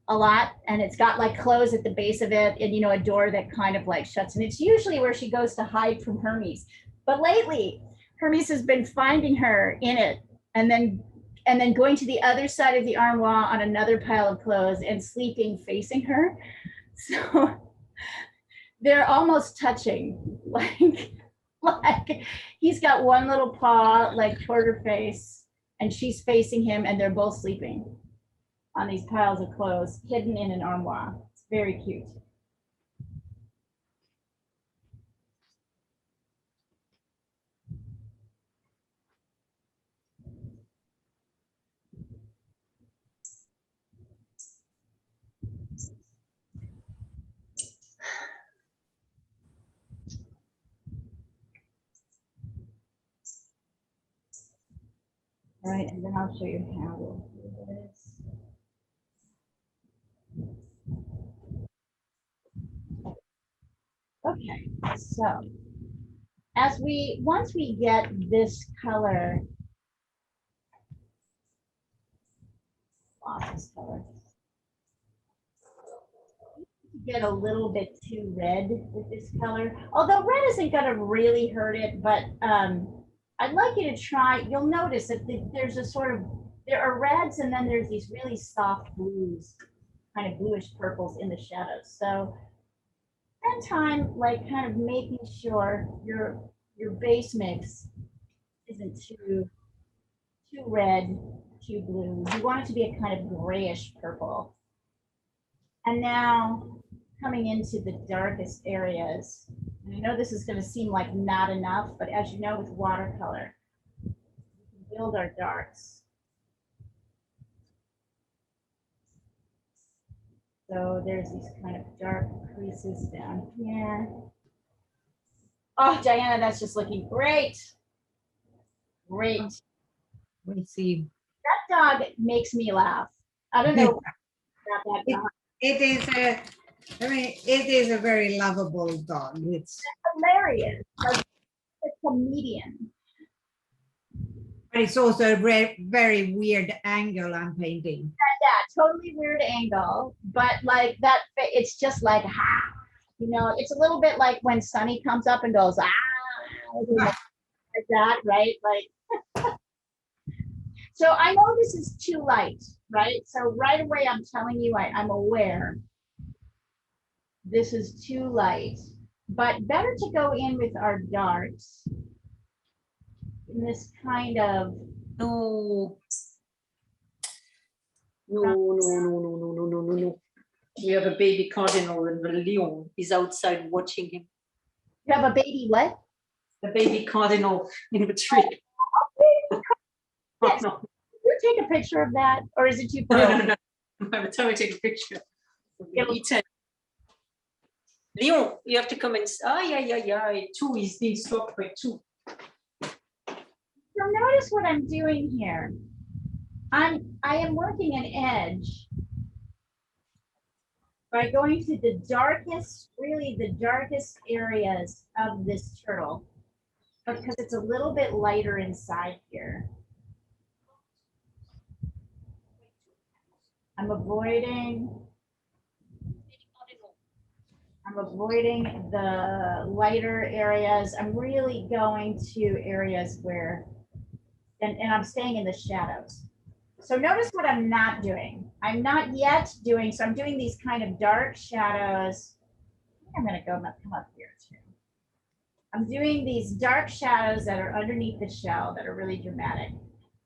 a lot, and it's got like clothes at the base of it and, a door that kind of like shuts. And it's usually where she goes to hide from Hermes. But lately, Hermes has been finding her in it and then and then going to the other side of the armoire on another pile of clothes and sleeping facing her. So they're almost touching, like he's got one little paw like toward her face and she's facing him and they're both sleeping on these piles of clothes hidden in an armoire. It's very cute. All right, and then I'll show you how we'll do this. Okay, so once we get this color, this color, get a little bit too red with this color. Although red isn't gonna really hurt it, but I'd like you to try, you'll notice that there's a sort of, there are reds and then there's these really soft blues, kind of bluish purples in the shadows. So spend time like kind of making sure your base mix isn't too red, too blue. You want it to be a kind of grayish purple. And now coming into the darkest areas, and I know this is going to seem like not enough, but as you know with watercolor, we can build our darks. So there's these kind of dark creases down here. Oh, Diana, that's just looking great. Great. We see. That dog makes me laugh. I don't know about that dog. It is a, I mean, it is a very lovable dog. It's Hilarious. Like a comedian. but it's also a very weird angle I'm painting. Yeah, totally weird angle, but like that, it's just like, ha, you know, it's a little bit like when Sunny comes up and goes, like that, right? Like, so I know this is too light, right? So right away, I'm telling you, I'm aware this is too light, but better to go in with our darks in this kind of, No. No. We have a baby cardinal and the Leon is outside watching him. you have a baby what? The baby cardinal in the tree. Yes. No. You take a picture of that, or is it too No, far? no, no. By the time I take a picture, It'll- eaten. Leon, you have to come and two is being stopped by two. So notice what I'm doing here. I am working an edge by going to the darkest, really the darkest areas of this turtle, because it's a little bit lighter inside here. I'm avoiding the lighter areas. I'm really going to areas where, and I'm staying in the shadows. So notice what I'm not doing. I'm not yet doing, so I'm doing these kind of dark shadows. I'm gonna come up here too. I'm doing these dark shadows that are underneath the shell that are really dramatic.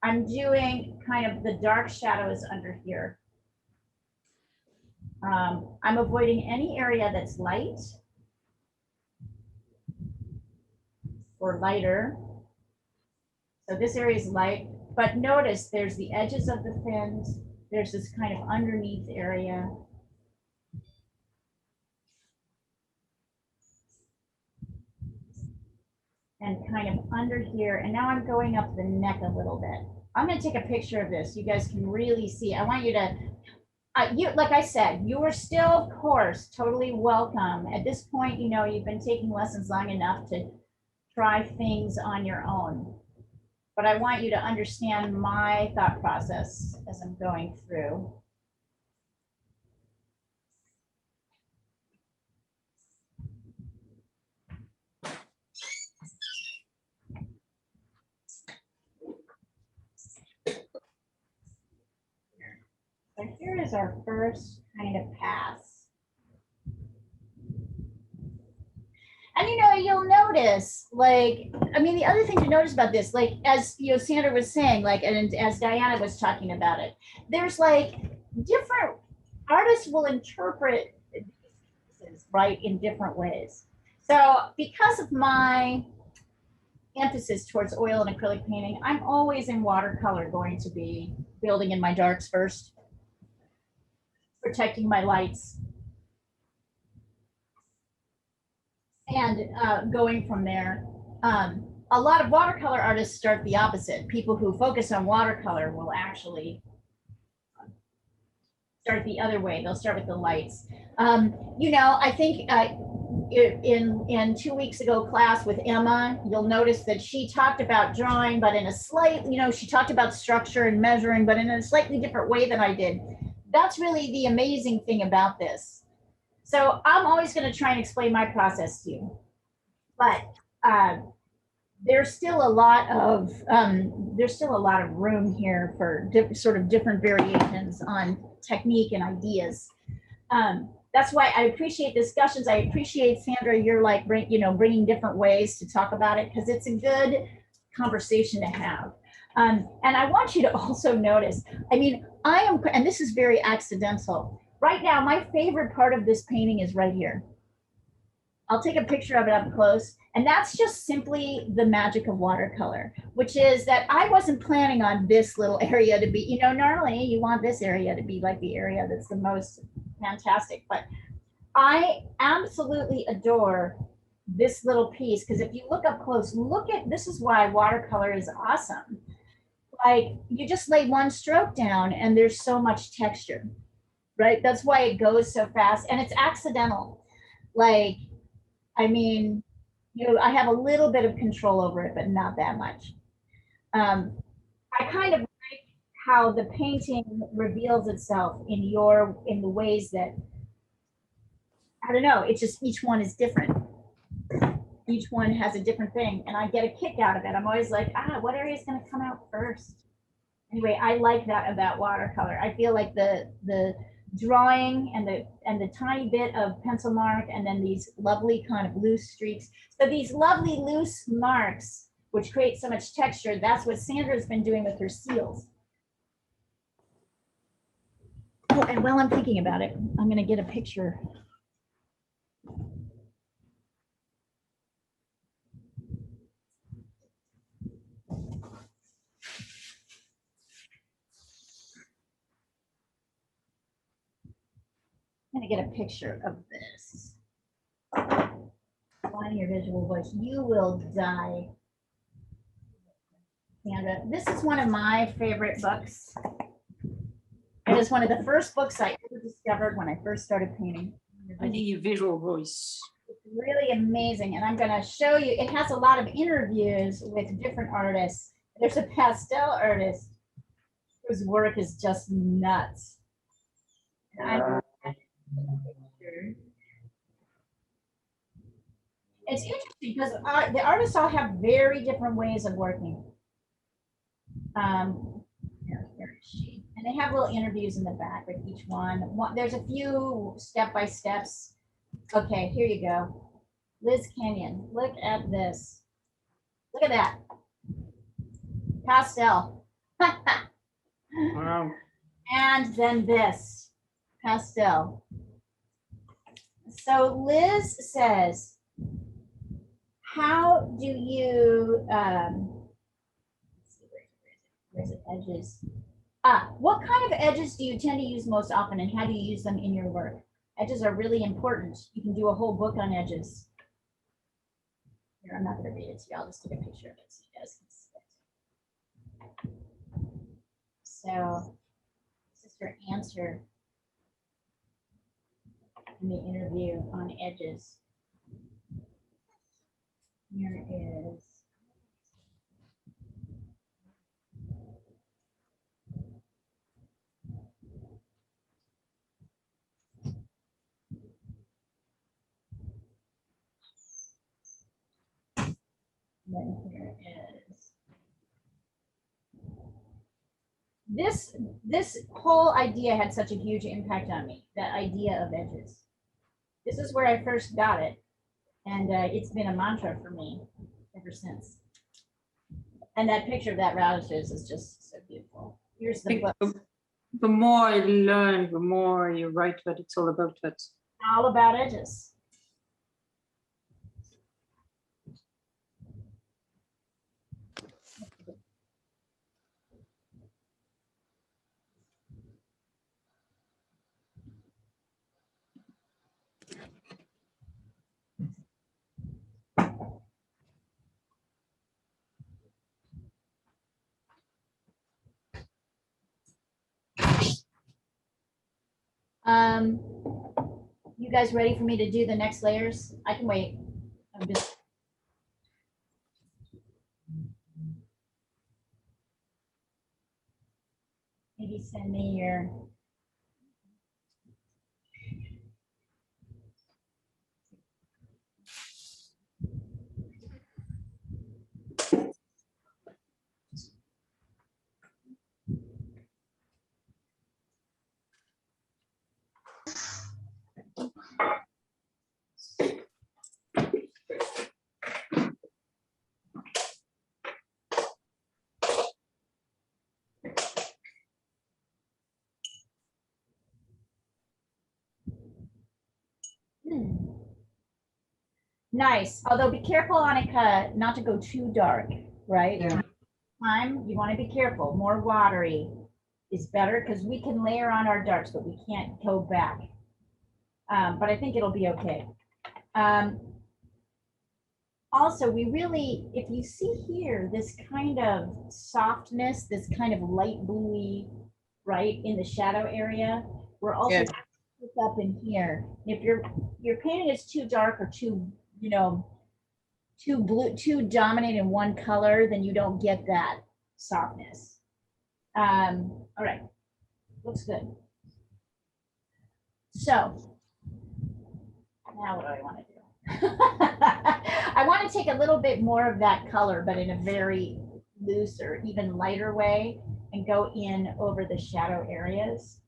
I'm doing kind of the dark shadows under here. I'm avoiding any area that's light or lighter. So this area is light, but notice there's the edges of the fins. There's this kind of underneath area. And kind of under here. And now I'm going up the neck a little bit. I'm gonna take a picture of this. You guys can really see. I want you to, like I said, you are still, of course, totally welcome. At this point, you know, you've been taking lessons long enough to try things on your own. But I want you to understand my thought process as I'm going through. is our first kind of pass. And you'll notice, like, I mean, the other thing to notice about this, like, as Sandra was saying, like, and as Diana was talking about it, there's like different artists will interpret these pieces, right, in different ways. So because of my emphasis towards oil and acrylic painting, I'm always in watercolor going to be building in my darks first, protecting my lights, and going from there. A lot of watercolor artists start the opposite. People who focus on watercolor will actually start the other way. They'll start with the lights. I think in 2 weeks ago class with Emma, you'll notice that she talked about drawing, but in a slight, she talked about structure and measuring, but in a slightly different way than I did. That's really the amazing thing about this. So I'm always going to try and explain my process to you, but there's still a lot of room here for sort of different variations on technique and ideas. That's why I appreciate discussions. I appreciate, Sandra, you're like, bringing different ways to talk about it, because it's a good conversation to have. And I want you to also notice, I mean, and this is very accidental. Right now, my favorite part of this painting is right here. I'll take a picture of it up close. And that's just simply the magic of watercolor, which is that I wasn't planning on this little area to be, normally you want this area to be like the area that's the most fantastic, but I absolutely adore this little piece, because if you look up close, this is why watercolor is awesome. Like, you just lay one stroke down and there's so much texture, right? That's why it goes so fast, and it's accidental. Like, I mean, I have a little bit of control over it, but not that much. I kind of like how the painting reveals itself in the ways that, I don't know, it's just each one is different. Each one has a different thing, and I get a kick out of it. I'm always like, what area is going to come out first? Anyway, I like that about watercolor. I feel like the drawing and the tiny bit of pencil mark, and then these lovely kind of loose streaks. So these lovely loose marks, which create so much texture, that's what Sandra's been doing with her seals. Oh, and while I'm thinking about it, I'm going to get a picture. I'm going to get a picture of this. Finding your visual voice, you will die. Sandra, this is one of my favorite books. It is one of the first books I ever discovered when I first started painting. I need your visual voice. It's really amazing, and I'm going to show you. It has a lot of interviews with different artists. There's a pastel artist whose work is just nuts. It's interesting because the artists all have very different ways of working. Here is she. And they have little interviews in the back with each one. There's a few step-by-steps. Okay, here you go. Liz Kenyon, look at this. Look at that. Pastel. Wow. And then this, pastel. So Liz says, how do you, where's it, edges? What kind of edges do you tend to use most often, and how do you use them in your work? Edges are really important. You can do a whole book on edges. Here, I'm not going to read it to you. I'll just take a picture of it so you guys can see it. So, this is her answer in the interview on edges. Here is. And then here is. this whole idea had such a huge impact on me, that idea of edges. This is where I first got it, and it's been a mantra for me ever since. And that picture of that radishes is just so beautiful. Here's the book. The more I learn, the more you write that it's all about that. All about edges. You guys ready for me to do the next layers? I can wait. I'm just. Maybe send me your. Nice. Although be careful, Annika, not to go too dark, right? Yeah. Time, you want to be careful. More watery is better because we can layer on our darks, but we can't go back. But I think it'll be okay. Also, we really, if you see here, this kind of softness, this kind of light bluey, right, in the shadow area, we're also Yeah. up in here. If your painting is too dark or too, you know, too blue, too dominant in one color, then you don't get that softness. All right, looks good. So now what do I want to do? I want to take a little bit more of that color, but in a very loose or even lighter way, and go in over the shadow areas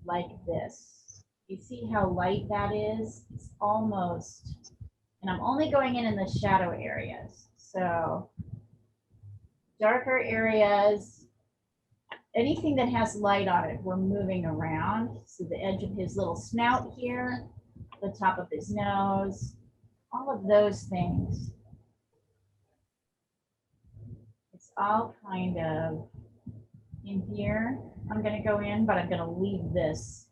like this. You see how light that is? It's almost, and I'm only going in the shadow areas. So darker areas, anything that has light on it, we're moving around. So the edge of his little snout here, the top of his nose, all of those things. It's all kind of in here. I'm going to go in, but I'm going to leave this.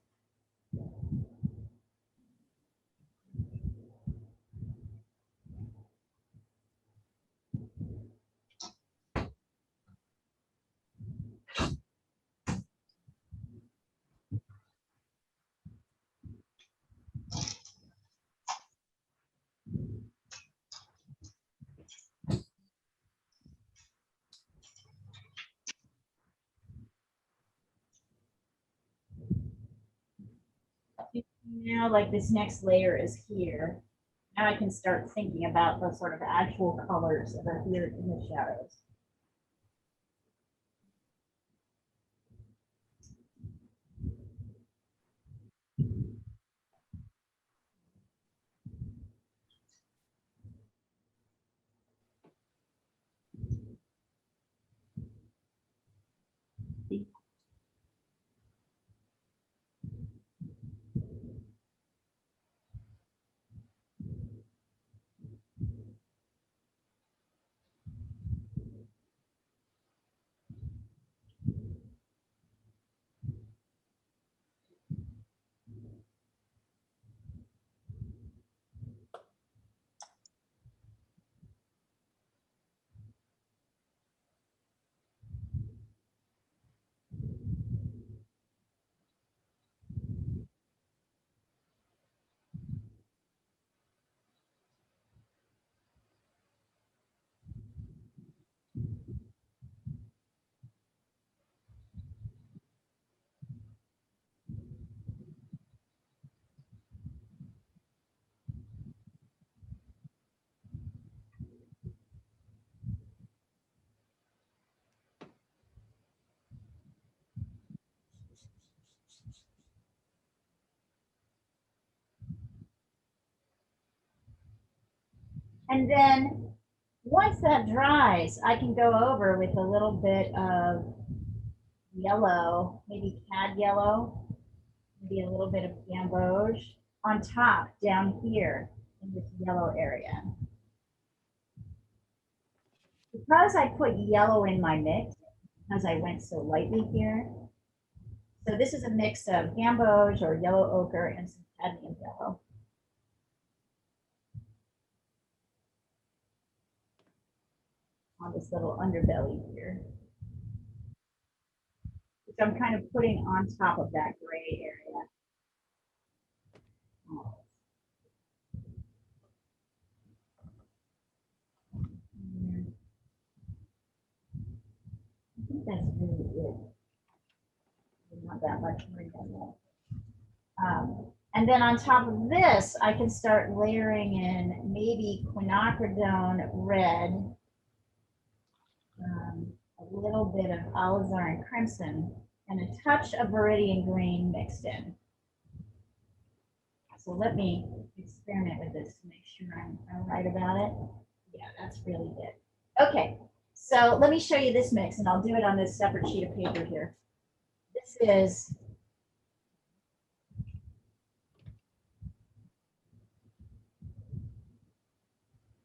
Now, like this next layer is here. Now I can start thinking about the sort of actual colors that are here in the shadows. And then once that dries, I can go over with a little bit of yellow, maybe cad yellow, maybe a little bit of gamboge on top down here in this yellow area. Because I put yellow in my mix, because I went so lightly here, so this is a mix of gamboge or yellow ochre and some cadmium yellow. On this little underbelly here, which I'm kind of putting on top of that gray area. I think that's really good. Not that much more yellow. And then on top of this, I can start layering in maybe quinacridone red, a little bit of alizarin crimson, and a touch of viridian green mixed in. So let me experiment with this to make sure I'm right about it. Yeah, that's really good. Okay, so let me show you this mix, and I'll do it on this separate sheet of paper here. This is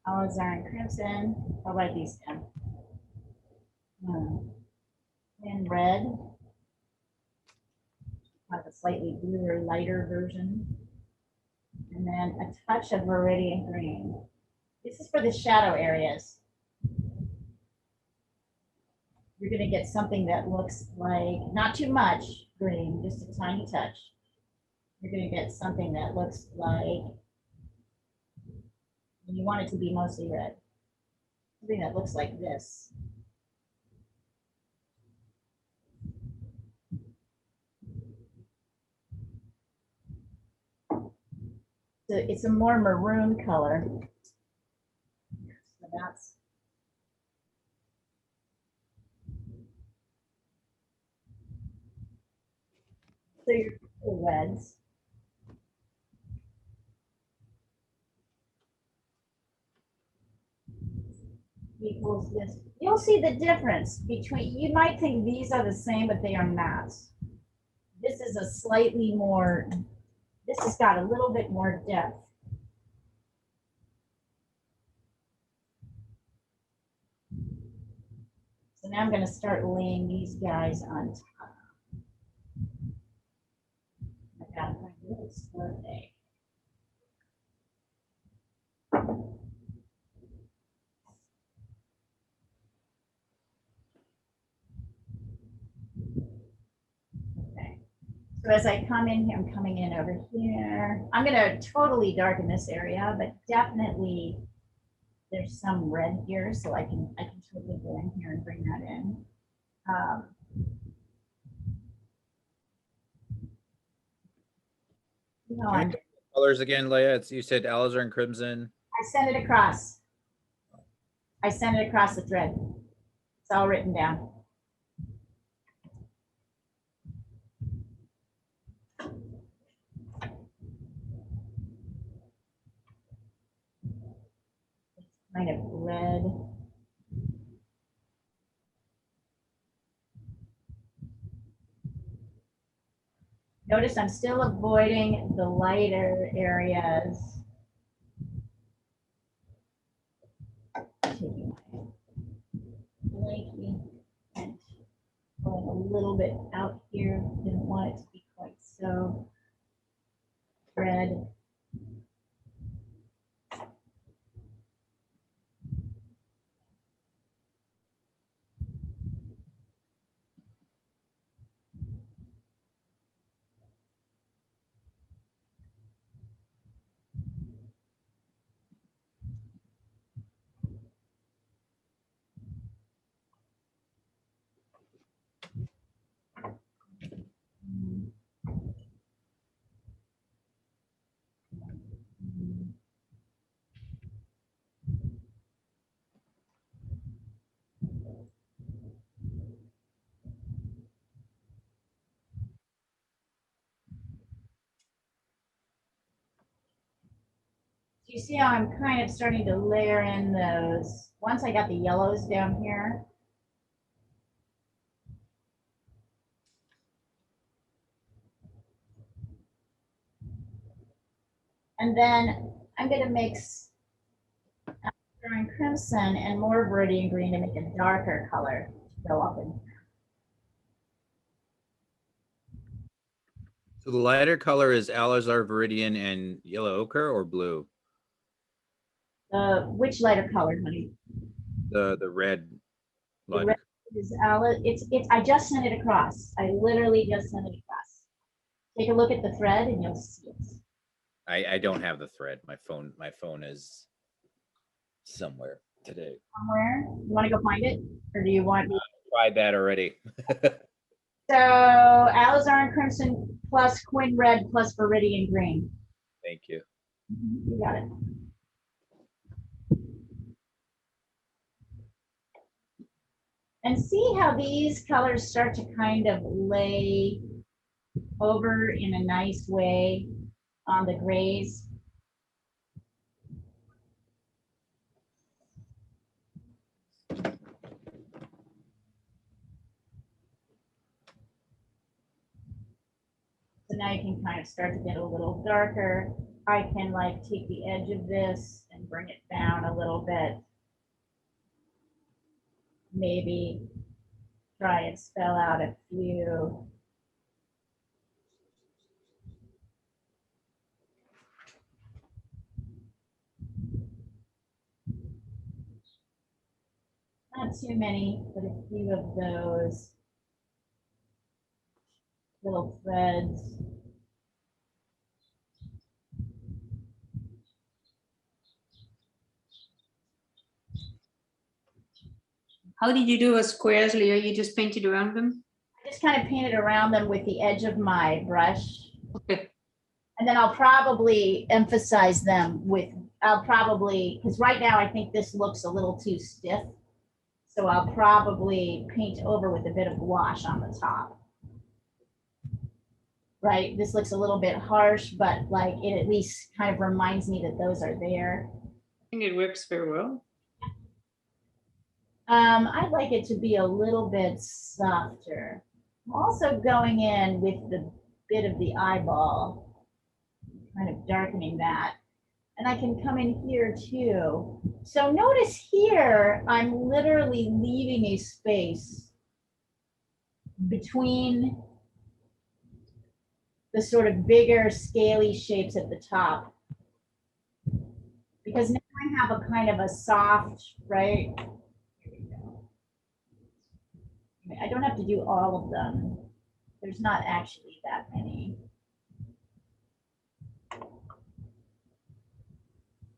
alizarin crimson. I'll write these down. And red. Have a slightly bluer, lighter version. And then a touch of viridian green. This is for the shadow areas. You're going to get something that looks like, not too much green, just a tiny touch. You're going to get something that looks like, you want it to be mostly red. Something that looks like this. So it's a more maroon color. So that's so your reds. Equals this. You'll see the difference between, you might think these are the same, but they are not. This is a slightly more, this has got a little bit more depth. So now I'm going to start laying these guys on top. I've got my little split egg. Okay. So as I come in here, I'm coming in over here. I'm going to totally darken this area, but definitely there's some red here, so I can totally go in here and bring that in. You know, Colors again, Leah. You said alizarin crimson. I sent it across. I sent it across the thread. It's all written down. It's kind of red. Notice I'm still avoiding the lighter areas. Taking my blankie and going a little bit out here. Didn't want it to be quite so red. You see how I'm kind of starting to layer in those, once I got the yellows down here. And then I'm gonna mix and crimson and more viridian green to make a darker color to go up in. So the lighter color is Alizar Viridian and yellow ochre or blue? Which lighter color, honey? The red The lighter. red is it's I just sent it across. I literally just sent it across. Take a look at the thread and you'll see it. I don't have the thread. My phone is somewhere today. Somewhere. You want to go find it? Or do you want me? Tried that already. So alizarin crimson plus quin red plus viridian green. Thank you. You got it. And see how these colors start to kind of lay over in a nice way on the grays. So now you can kind of start to get a little darker. I can like take the edge of this and bring it down a little bit. Maybe try and spell out a few. Not too many, but a few of those little threads. How did you do a squares, Leah? You just painted around them? I just kind of painted around them with the edge of my brush. Okay. And then I'll probably emphasize them with, because right now I think this looks a little too stiff. So I'll probably paint over with a bit of gouache on the top. Right, this looks a little bit harsh, but like it at least kind of reminds me that those are there. I think it works very well. I'd like it to be a little bit softer. I'm also going in with the bit of the eyeball, kind of darkening that. And I can come in here too. So notice here, I'm literally leaving a space between the sort of bigger scaly shapes at the top. Because now I have a kind of a soft, right? Here we go. I don't have to do all of them. There's not actually that many.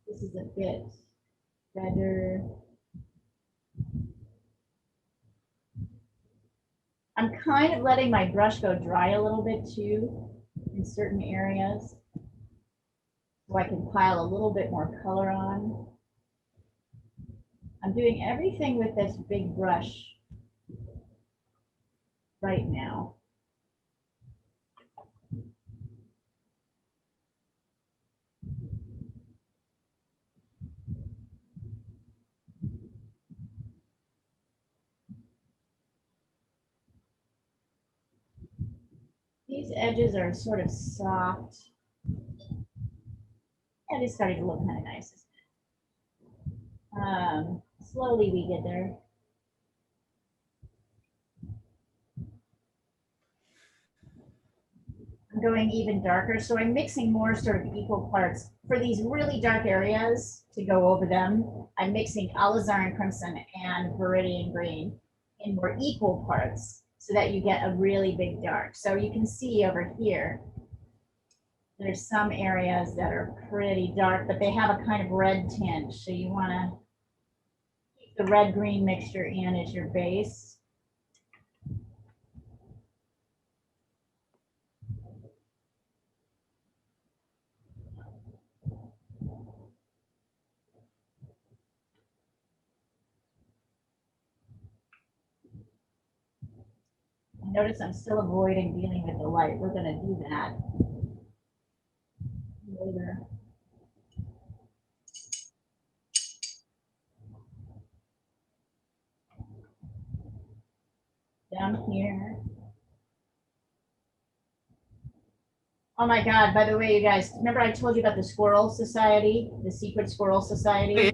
This is a bit better. I'm kind of letting my brush go dry a little bit too in certain areas, so I can pile a little bit more color on. I'm doing everything with this big brush right now. These edges are sort of soft. And it's starting to look kind of nice, isn't it? Slowly we get there. I'm going even darker, so I'm mixing more sort of equal parts. For these really dark areas, to go over them, I'm mixing alizarin crimson and viridian green in more equal parts so that you get a really big dark. So you can see over here, there's some areas that are pretty dark, but they have a kind of red tinge. So you want to keep the red-green mixture in as your base. Notice I'm still avoiding dealing with the light. We're going to do that later. down here. Oh my God, by the way, you guys, remember I told you about the Squirrel Society, the Secret Squirrel Society?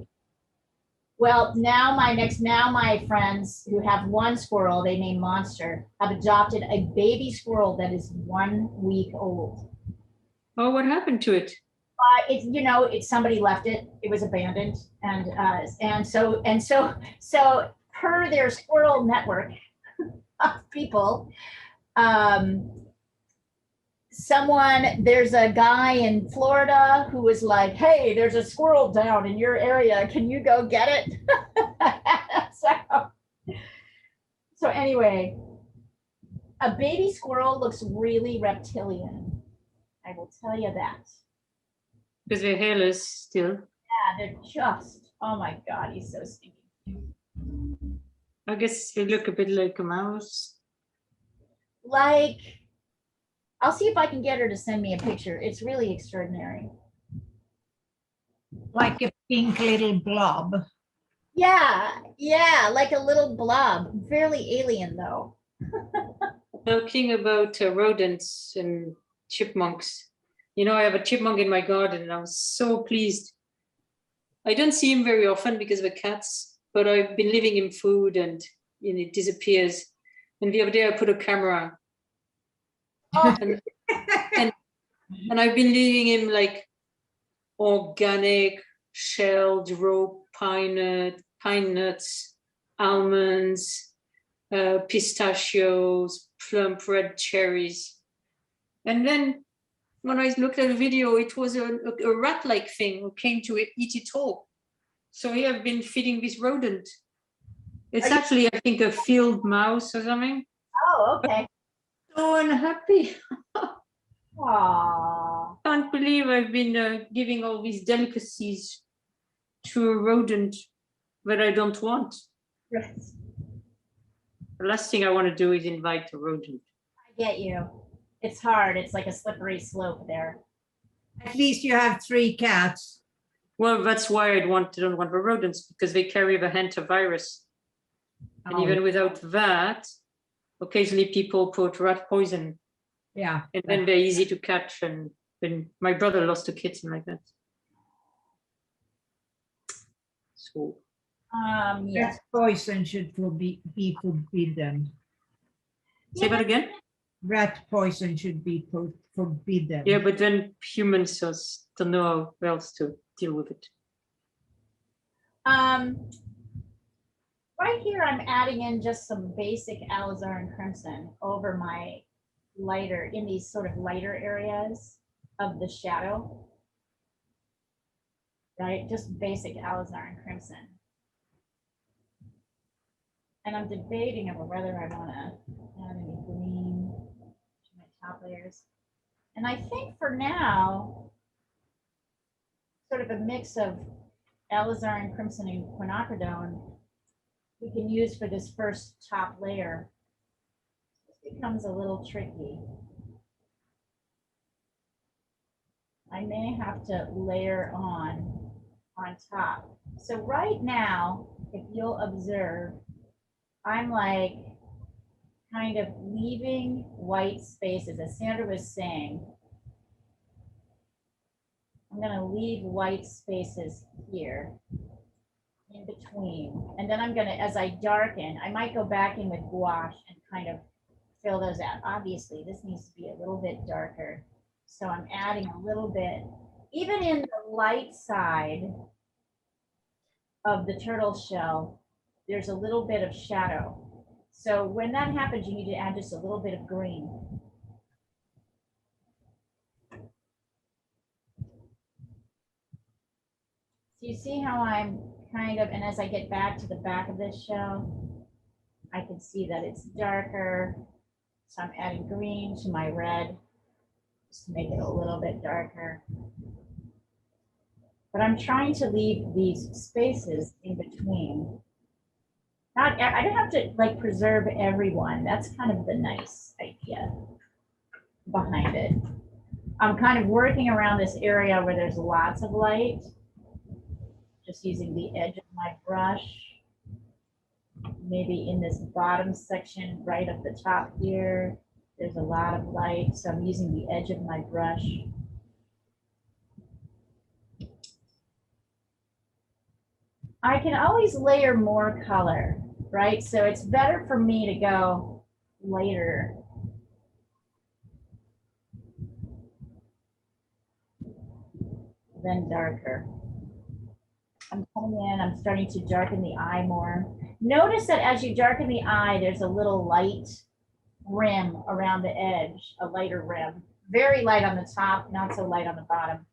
Well, now my friends who have one squirrel they name Monster have adopted a baby squirrel that is 1 week old. Oh, what happened to it? It's somebody left it. It was abandoned, and so per their squirrel network of people, there's a guy in Florida who was like, hey, there's a squirrel down in your area. Can you go get it? So anyway, a baby squirrel looks really reptilian. I will tell you that. Because they're hairless still. Yeah, they're just, oh my God, he's so stinky. I guess they look a bit like a mouse. Like, I'll see if I can get her to send me a picture. It's really extraordinary. Like a pink little blob. Yeah, like a little blob. Fairly alien though. Talking about rodents and chipmunks. You know, I have a chipmunk in my garden and I was so pleased. I don't see him very often because of the cats, but I've been leaving him food and it disappears. And the other day I put a camera Oh. and I've been leaving him like organic shelled raw pine nuts, almonds, pistachios, plump red cherries. And then when I looked at the video, it was a rat-like thing who came to eat it all. So here I've been feeding this rodent. It's actually, I think, a field mouse or something. Oh, okay. So unhappy. Aww. Can't believe I've been giving all these delicacies to a rodent that I don't want. Right. The last thing I want to do is invite a rodent. I get you. It's hard. It's like a slippery slope there. At least you have 3 cats. Well, that's why don't want the rodents, because they carry the hantavirus. And Oh. even without that, occasionally people put rat poison. Yeah. And then they're easy to catch. And then my brother lost a kitten like that. So. Yes. Rat poison should be forbidden. Say that again? Rat poison should be forbidden. Yeah, but then humans just don't know how else to deal with it. Right here, I'm adding in just some basic alizarin crimson over my lighter, in these sort of lighter areas of the shadow. Right, just basic alizarin crimson. And I'm debating over whether I want to add any green to my top layers. And I think for now, sort of a mix of alizarin crimson and quinacridone we can use for this first top layer. It becomes a little tricky. I may have to layer on top. So right now, if you'll observe, I'm like kind of leaving white spaces, as Sandra was saying. I'm going to leave white spaces here in between. And then I'm going to, as I darken, I might go back in with gouache and kind of fill those out. Obviously, this needs to be a little bit darker. So I'm adding a little bit, even in the light side of the turtle shell, there's a little bit of shadow. So when that happens, you need to add just a little bit of green. So you see how I'm kind of, and as I get back to the back of this shell, I can see that it's darker. So I'm adding green to my red, just to make it a little bit darker. But I'm trying to leave these spaces in between. I don't have to like preserve everyone. That's kind of the nice idea behind it. I'm kind of working around this area where there's lots of light, just using the edge of my brush, maybe in this bottom section, right up the top here, there's a lot of light, so I'm using the edge of my brush. I can always layer more color, right? So it's better for me to go later. Then darker. I'm coming in, I'm starting to darken the eye more. Notice that as you darken the eye, there's a little light rim around the edge, a lighter rim. Very light on the top, not so light on the bottom.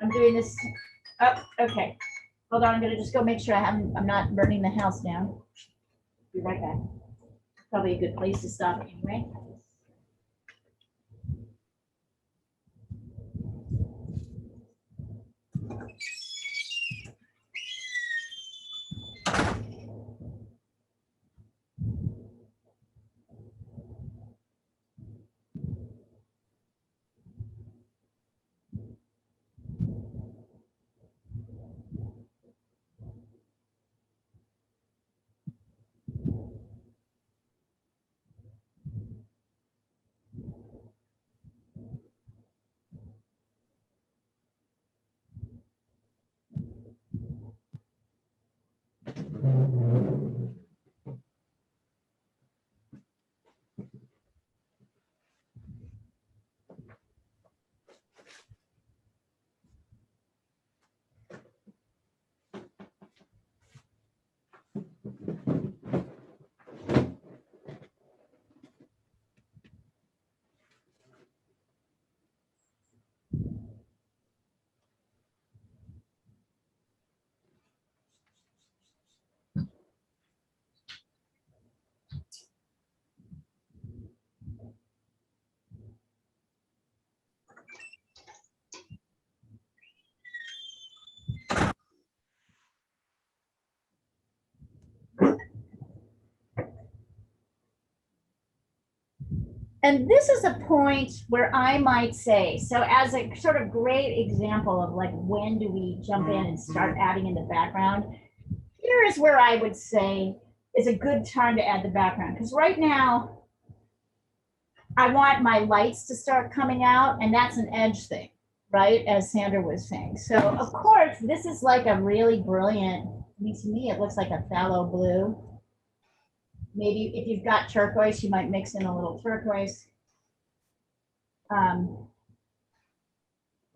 I'm doing this, oh, okay. Hold on, I'm gonna just go make sure I'm not burning the house down. Be right back. Probably a good place to stop anyway. And this is a point where I might say, so as a sort of great example of like, when do we jump in and start adding in the background? Here is where I would say is a good time to add the background. Because right now, I want my lights to start coming out, and that's an edge thing, right? As Sandra was saying. So of course, this is like a really brilliant, I mean, to me, it looks like a phthalo blue. Maybe if you've got turquoise, you might mix in a little turquoise.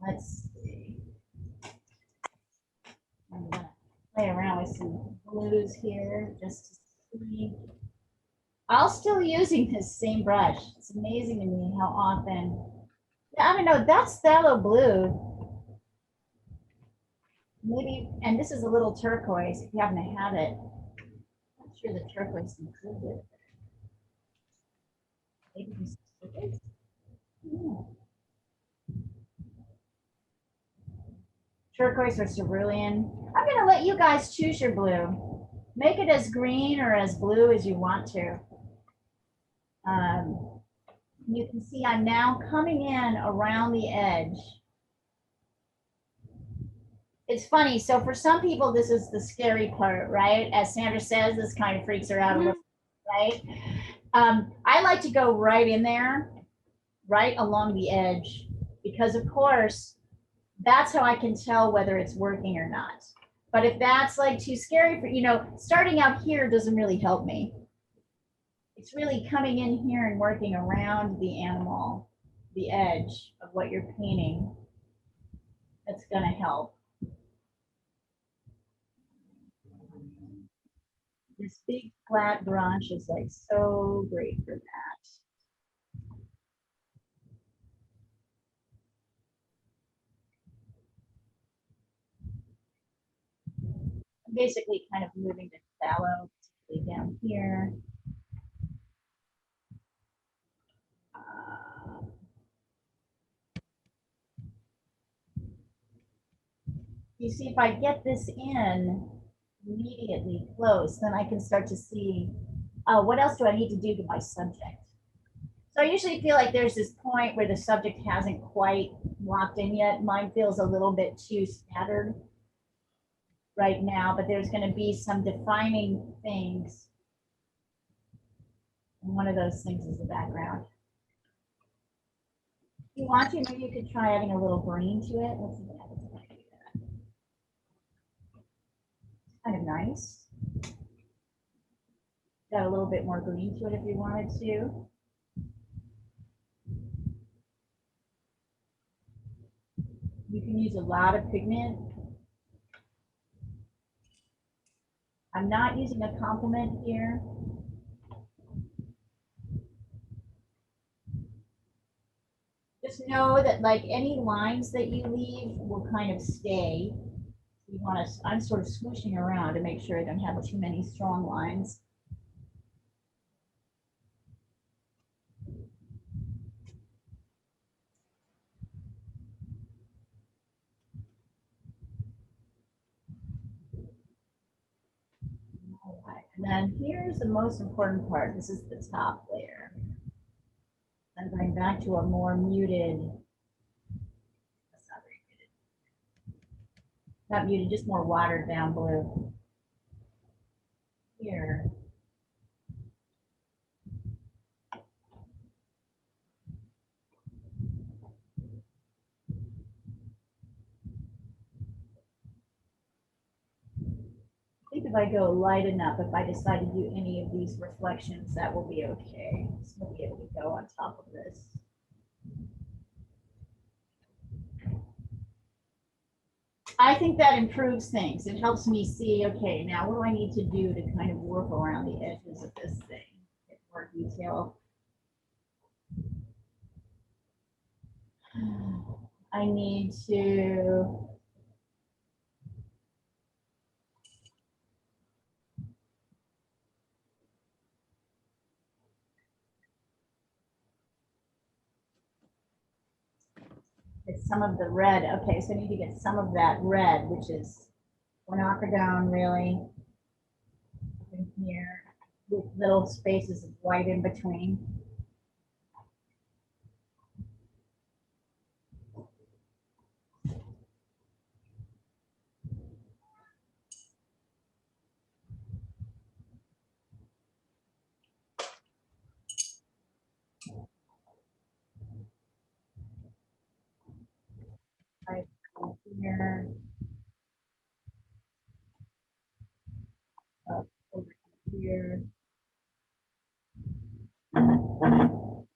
Let's see. I'm gonna play around with some blues here just to see. I'll still using this same brush. It's amazing to me how often. Yeah, I don't know, that's phthalo blue. Maybe, and this is a little turquoise if you happen to have it. I'm not sure the turquoise included. Maybe this turquoise? Yeah. Turquoise or cerulean. I'm gonna let you guys choose your blue. Make it as green or as blue as you want to. You can see I'm now coming in around the edge. It's funny, so for some people, this is the scary part, right? As Sandra says, this kind of freaks her out a little, right? I like to go right in there, right along the edge, because of course, that's how I can tell whether it's working or not. But if that's like too scary for, you know, starting out here doesn't really help me. It's really coming in here and working around the animal, the edge of what you're painting, that's gonna help. This big flat brush is like so great for that. I'm basically kind of moving to phthalo, particularly down here. You see, if I get this in immediately close, then I can start to see what else do I need to do to my subject. So I usually feel like there's this point where the subject hasn't quite locked in yet. Mine feels a little bit too scattered. right now, but there's going to be some defining things. And one of those things is the background. If you want to, maybe you could try adding a little green to it. Let's see what happens if I do that. Kind of nice. Got a little bit more green to it if you wanted to. You can use a lot of pigment. I'm not using a complement here. Just know that like any lines that you leave will kind of stay. You want to, I'm sort of swooshing around to make sure I don't have too many strong lines. All right, and then here's the most important part. This is the top layer. I'm going back to a more muted, that's not very muted. Not muted, just more watered down blue. Here. I think if I go light enough, if I decide to do any of these reflections, that will be okay. So we'll be able to go on top of this. I think that improves things. It helps me see, okay, now what do I need to do to kind of work around the edges of this thing? Get more detail. I need to get some of the red. Okay, so I need to get some of that red, which is quinacridone really in here with little spaces of white in between. Right here, up over here. I'll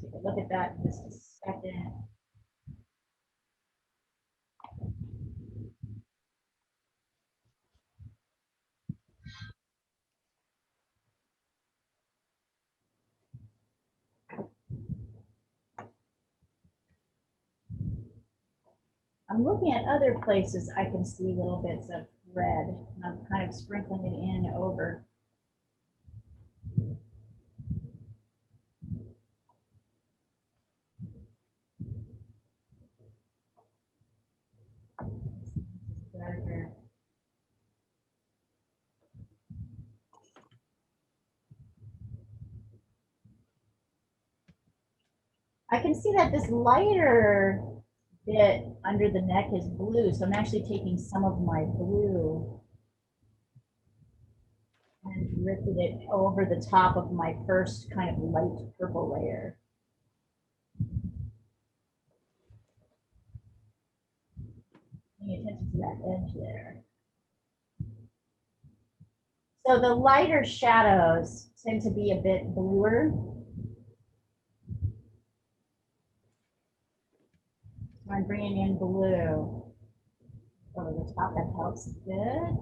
take a look at that in just a second. I'm looking at other places I can see little bits of red, and I'm kind of sprinkling it in over. Darker. I can see that this lighter bit under the neck is blue, so I'm actually taking some of my blue and drifted it over the top of my first kind of light purple layer. Paying attention to that edge there. So the lighter shadows tend to be a bit bluer. So I'm bringing in blue over the top. That helps a bit.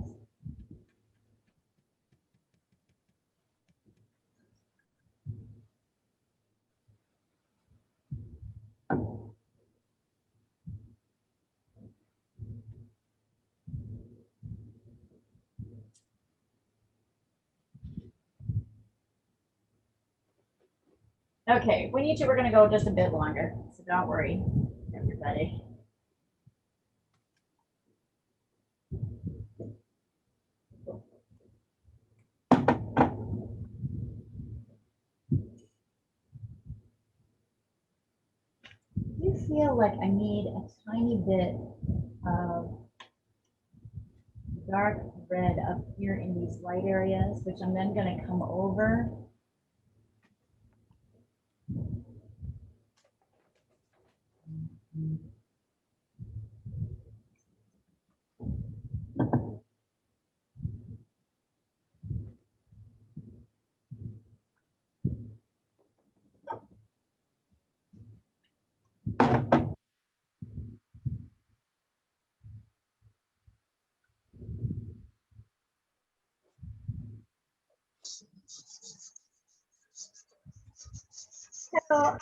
Okay, we're going to go just a bit longer, so don't worry, everybody. I do feel like I need a tiny bit of dark red up here in these light areas, which I'm then going to come over. So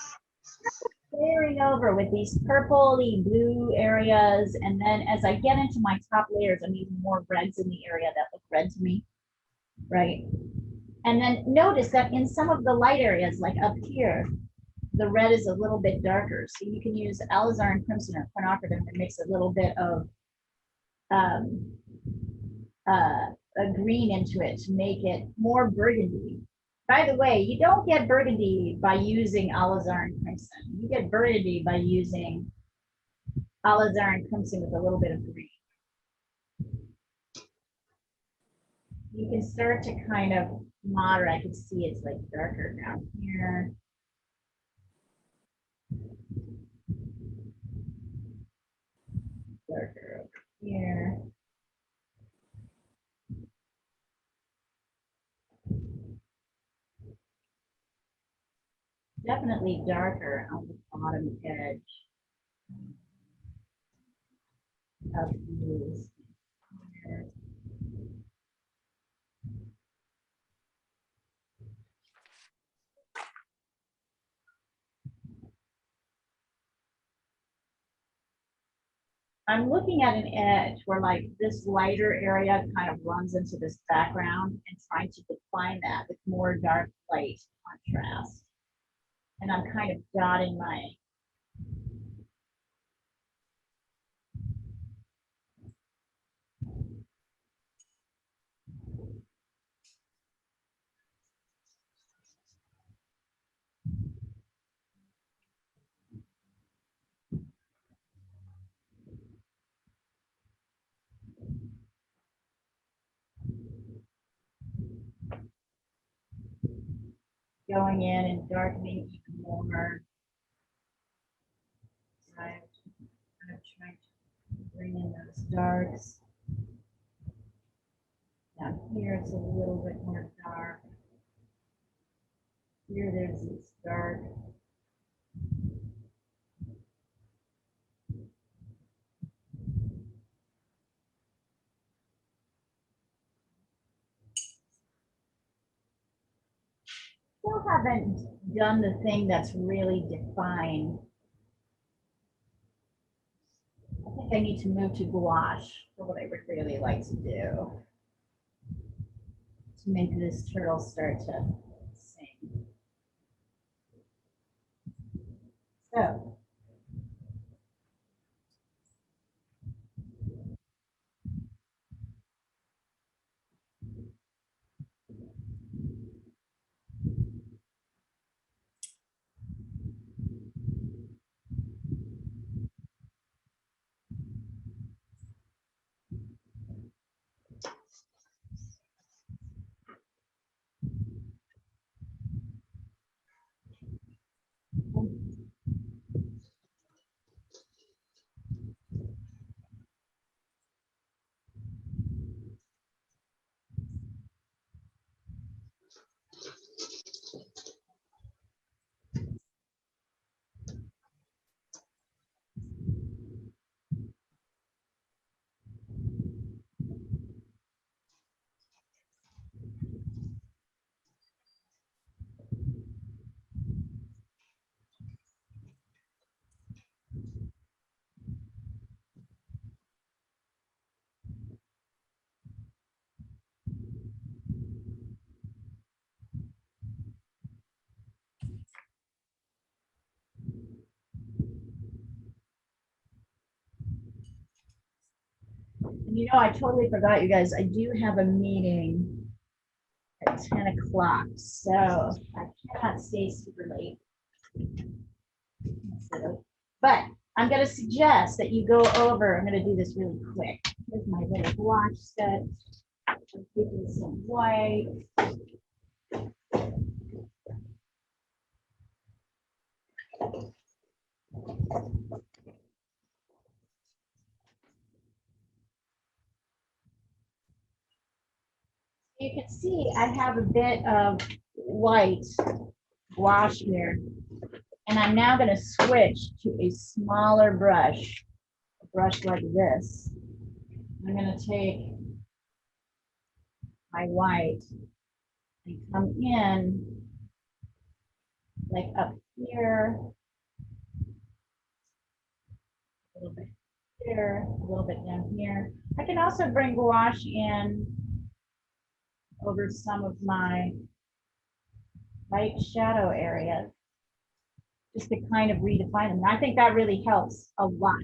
layering over with these purpley blue areas, and then as I get into my top layers, I'm using more reds in the area that look red to me, right? And then notice that in some of the light areas, like up here, the red is a little bit darker. So you can use alizarin crimson or quinacridone to mix a little bit of a green into it to make it more burgundy. By the way, you don't get burgundy by using alizarin crimson. You get burgundy by using alizarin crimson with a little bit of green. You can start to kind of moderate. I can see it's like darker down here. Darker over here. Definitely darker on the bottom edge of these. I'm looking at an edge where like this lighter area kind of runs into this background and trying to define that with more dark light contrast. And I'm kind of dotting my going in and darkening even more. Right. Kind of trying to bring in those darks. Down here it's a little bit more dark. Here there's this dark. Still haven't done the thing that's really defined. I think I need to move to gouache for what I would really like to do. To make this turtle start to sing. So. And you know, I totally forgot, you guys, I do have a meeting at 10 o'clock, so I cannot stay super late. But I'm going to suggest that you go over, I'm going to do this really quick. Here's my little gouache set. I'm taking some white. You can see I have a bit of white gouache here. And I'm now going to switch to a smaller brush, a brush like this. I'm going to take my white and come in like up here, a little bit here, a little bit down here. I can also bring gouache in over some of my light shadow areas, just to kind of redefine them. I think that really helps a lot.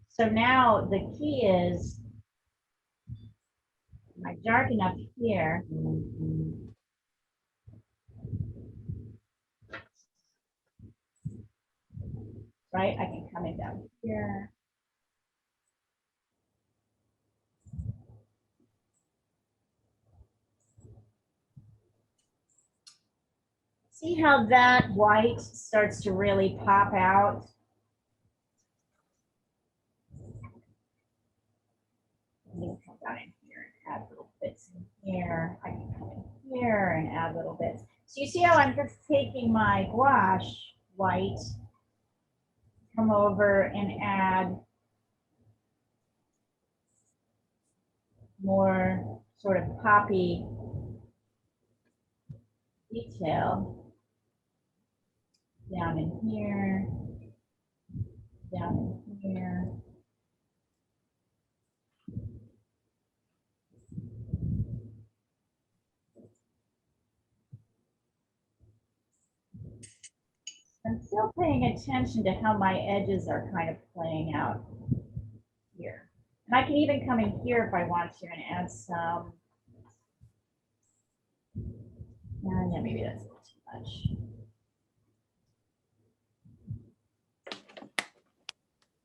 So now the key is, am I dark enough here? Right, I can come in down here. See how that white starts to really pop out? I'm gonna come down in here and add little bits in here. I can come in here and add little bits. So you see how I'm just taking my gouache white, come over and add more sort of poppy detail down in here, down in here. I'm still paying attention to how my edges are kind of playing out here. And I can even come in here if I want to and add some. Yeah, maybe that's a little too much.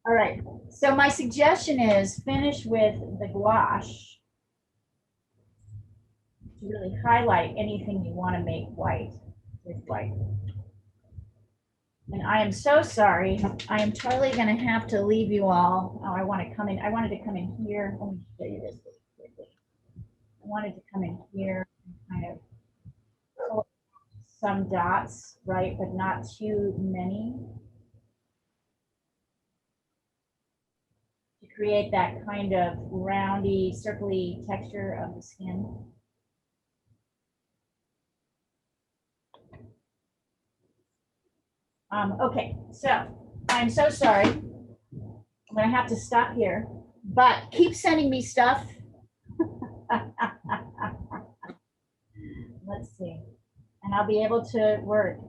All right, so my suggestion is finish with the gouache to really highlight anything you want to make white with white. And I am so sorry. I am totally going to have to leave you all. Oh, I want to come in. I wanted to come in here. Let me show you this really quickly. I wanted to come in here and kind of pull some dots, right, but not too many, to create that kind of roundy, circly texture of the skin. Okay, so I'm so sorry. I'm gonna have to stop here, but keep sending me stuff. Let's see, and I'll be able to work.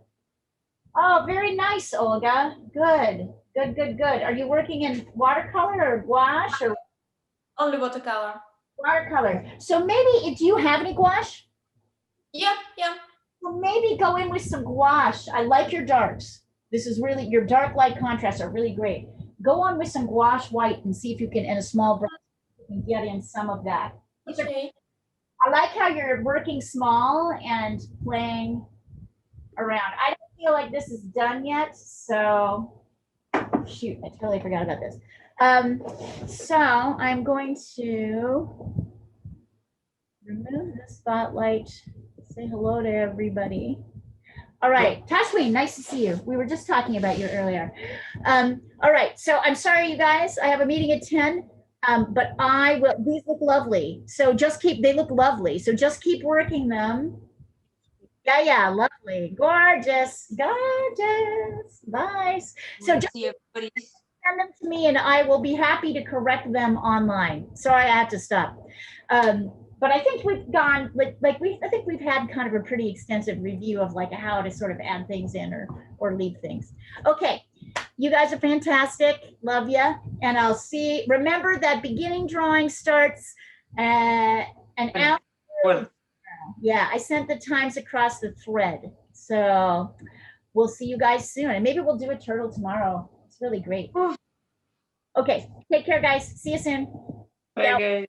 Oh, very nice, Olga. Good, good, good, good. Are you working in watercolor or gouache or Only watercolor. watercolor? So maybe, do you have any gouache? Yeah. Well, maybe go in with some gouache. I like your darks. This is really, your dark light contrasts are really great. Go on with some gouache white and see if you can, in a small brush, you can get in some of that. Okay. I like how you're working small and playing around. I don't feel like this is done yet, so shoot, I totally forgot about this. So I'm going to remove the spotlight, say hello to everybody. All right, Tashween, nice to see you. We were just talking about you earlier. All right, so I'm sorry, you guys. I have a meeting at 10, but I will. These look lovely. So just keep. They look lovely. So just keep working them. Yeah, lovely, gorgeous, gorgeous, nice. So just See everybody. send them to me, and I will be happy to correct them online. Sorry, I had to stop. But I think we've gone I think we've had kind of a pretty extensive review of like how to sort of add things in or leave things. Okay, you guys are fantastic. Love you, and I'll see. Remember that beginning drawing starts an hour. Well, Yeah, I sent the times across the thread, so we'll see you guys soon, and maybe we'll do a turtle tomorrow. It's really great. Okay, take care, guys. See you soon. Bye, guys.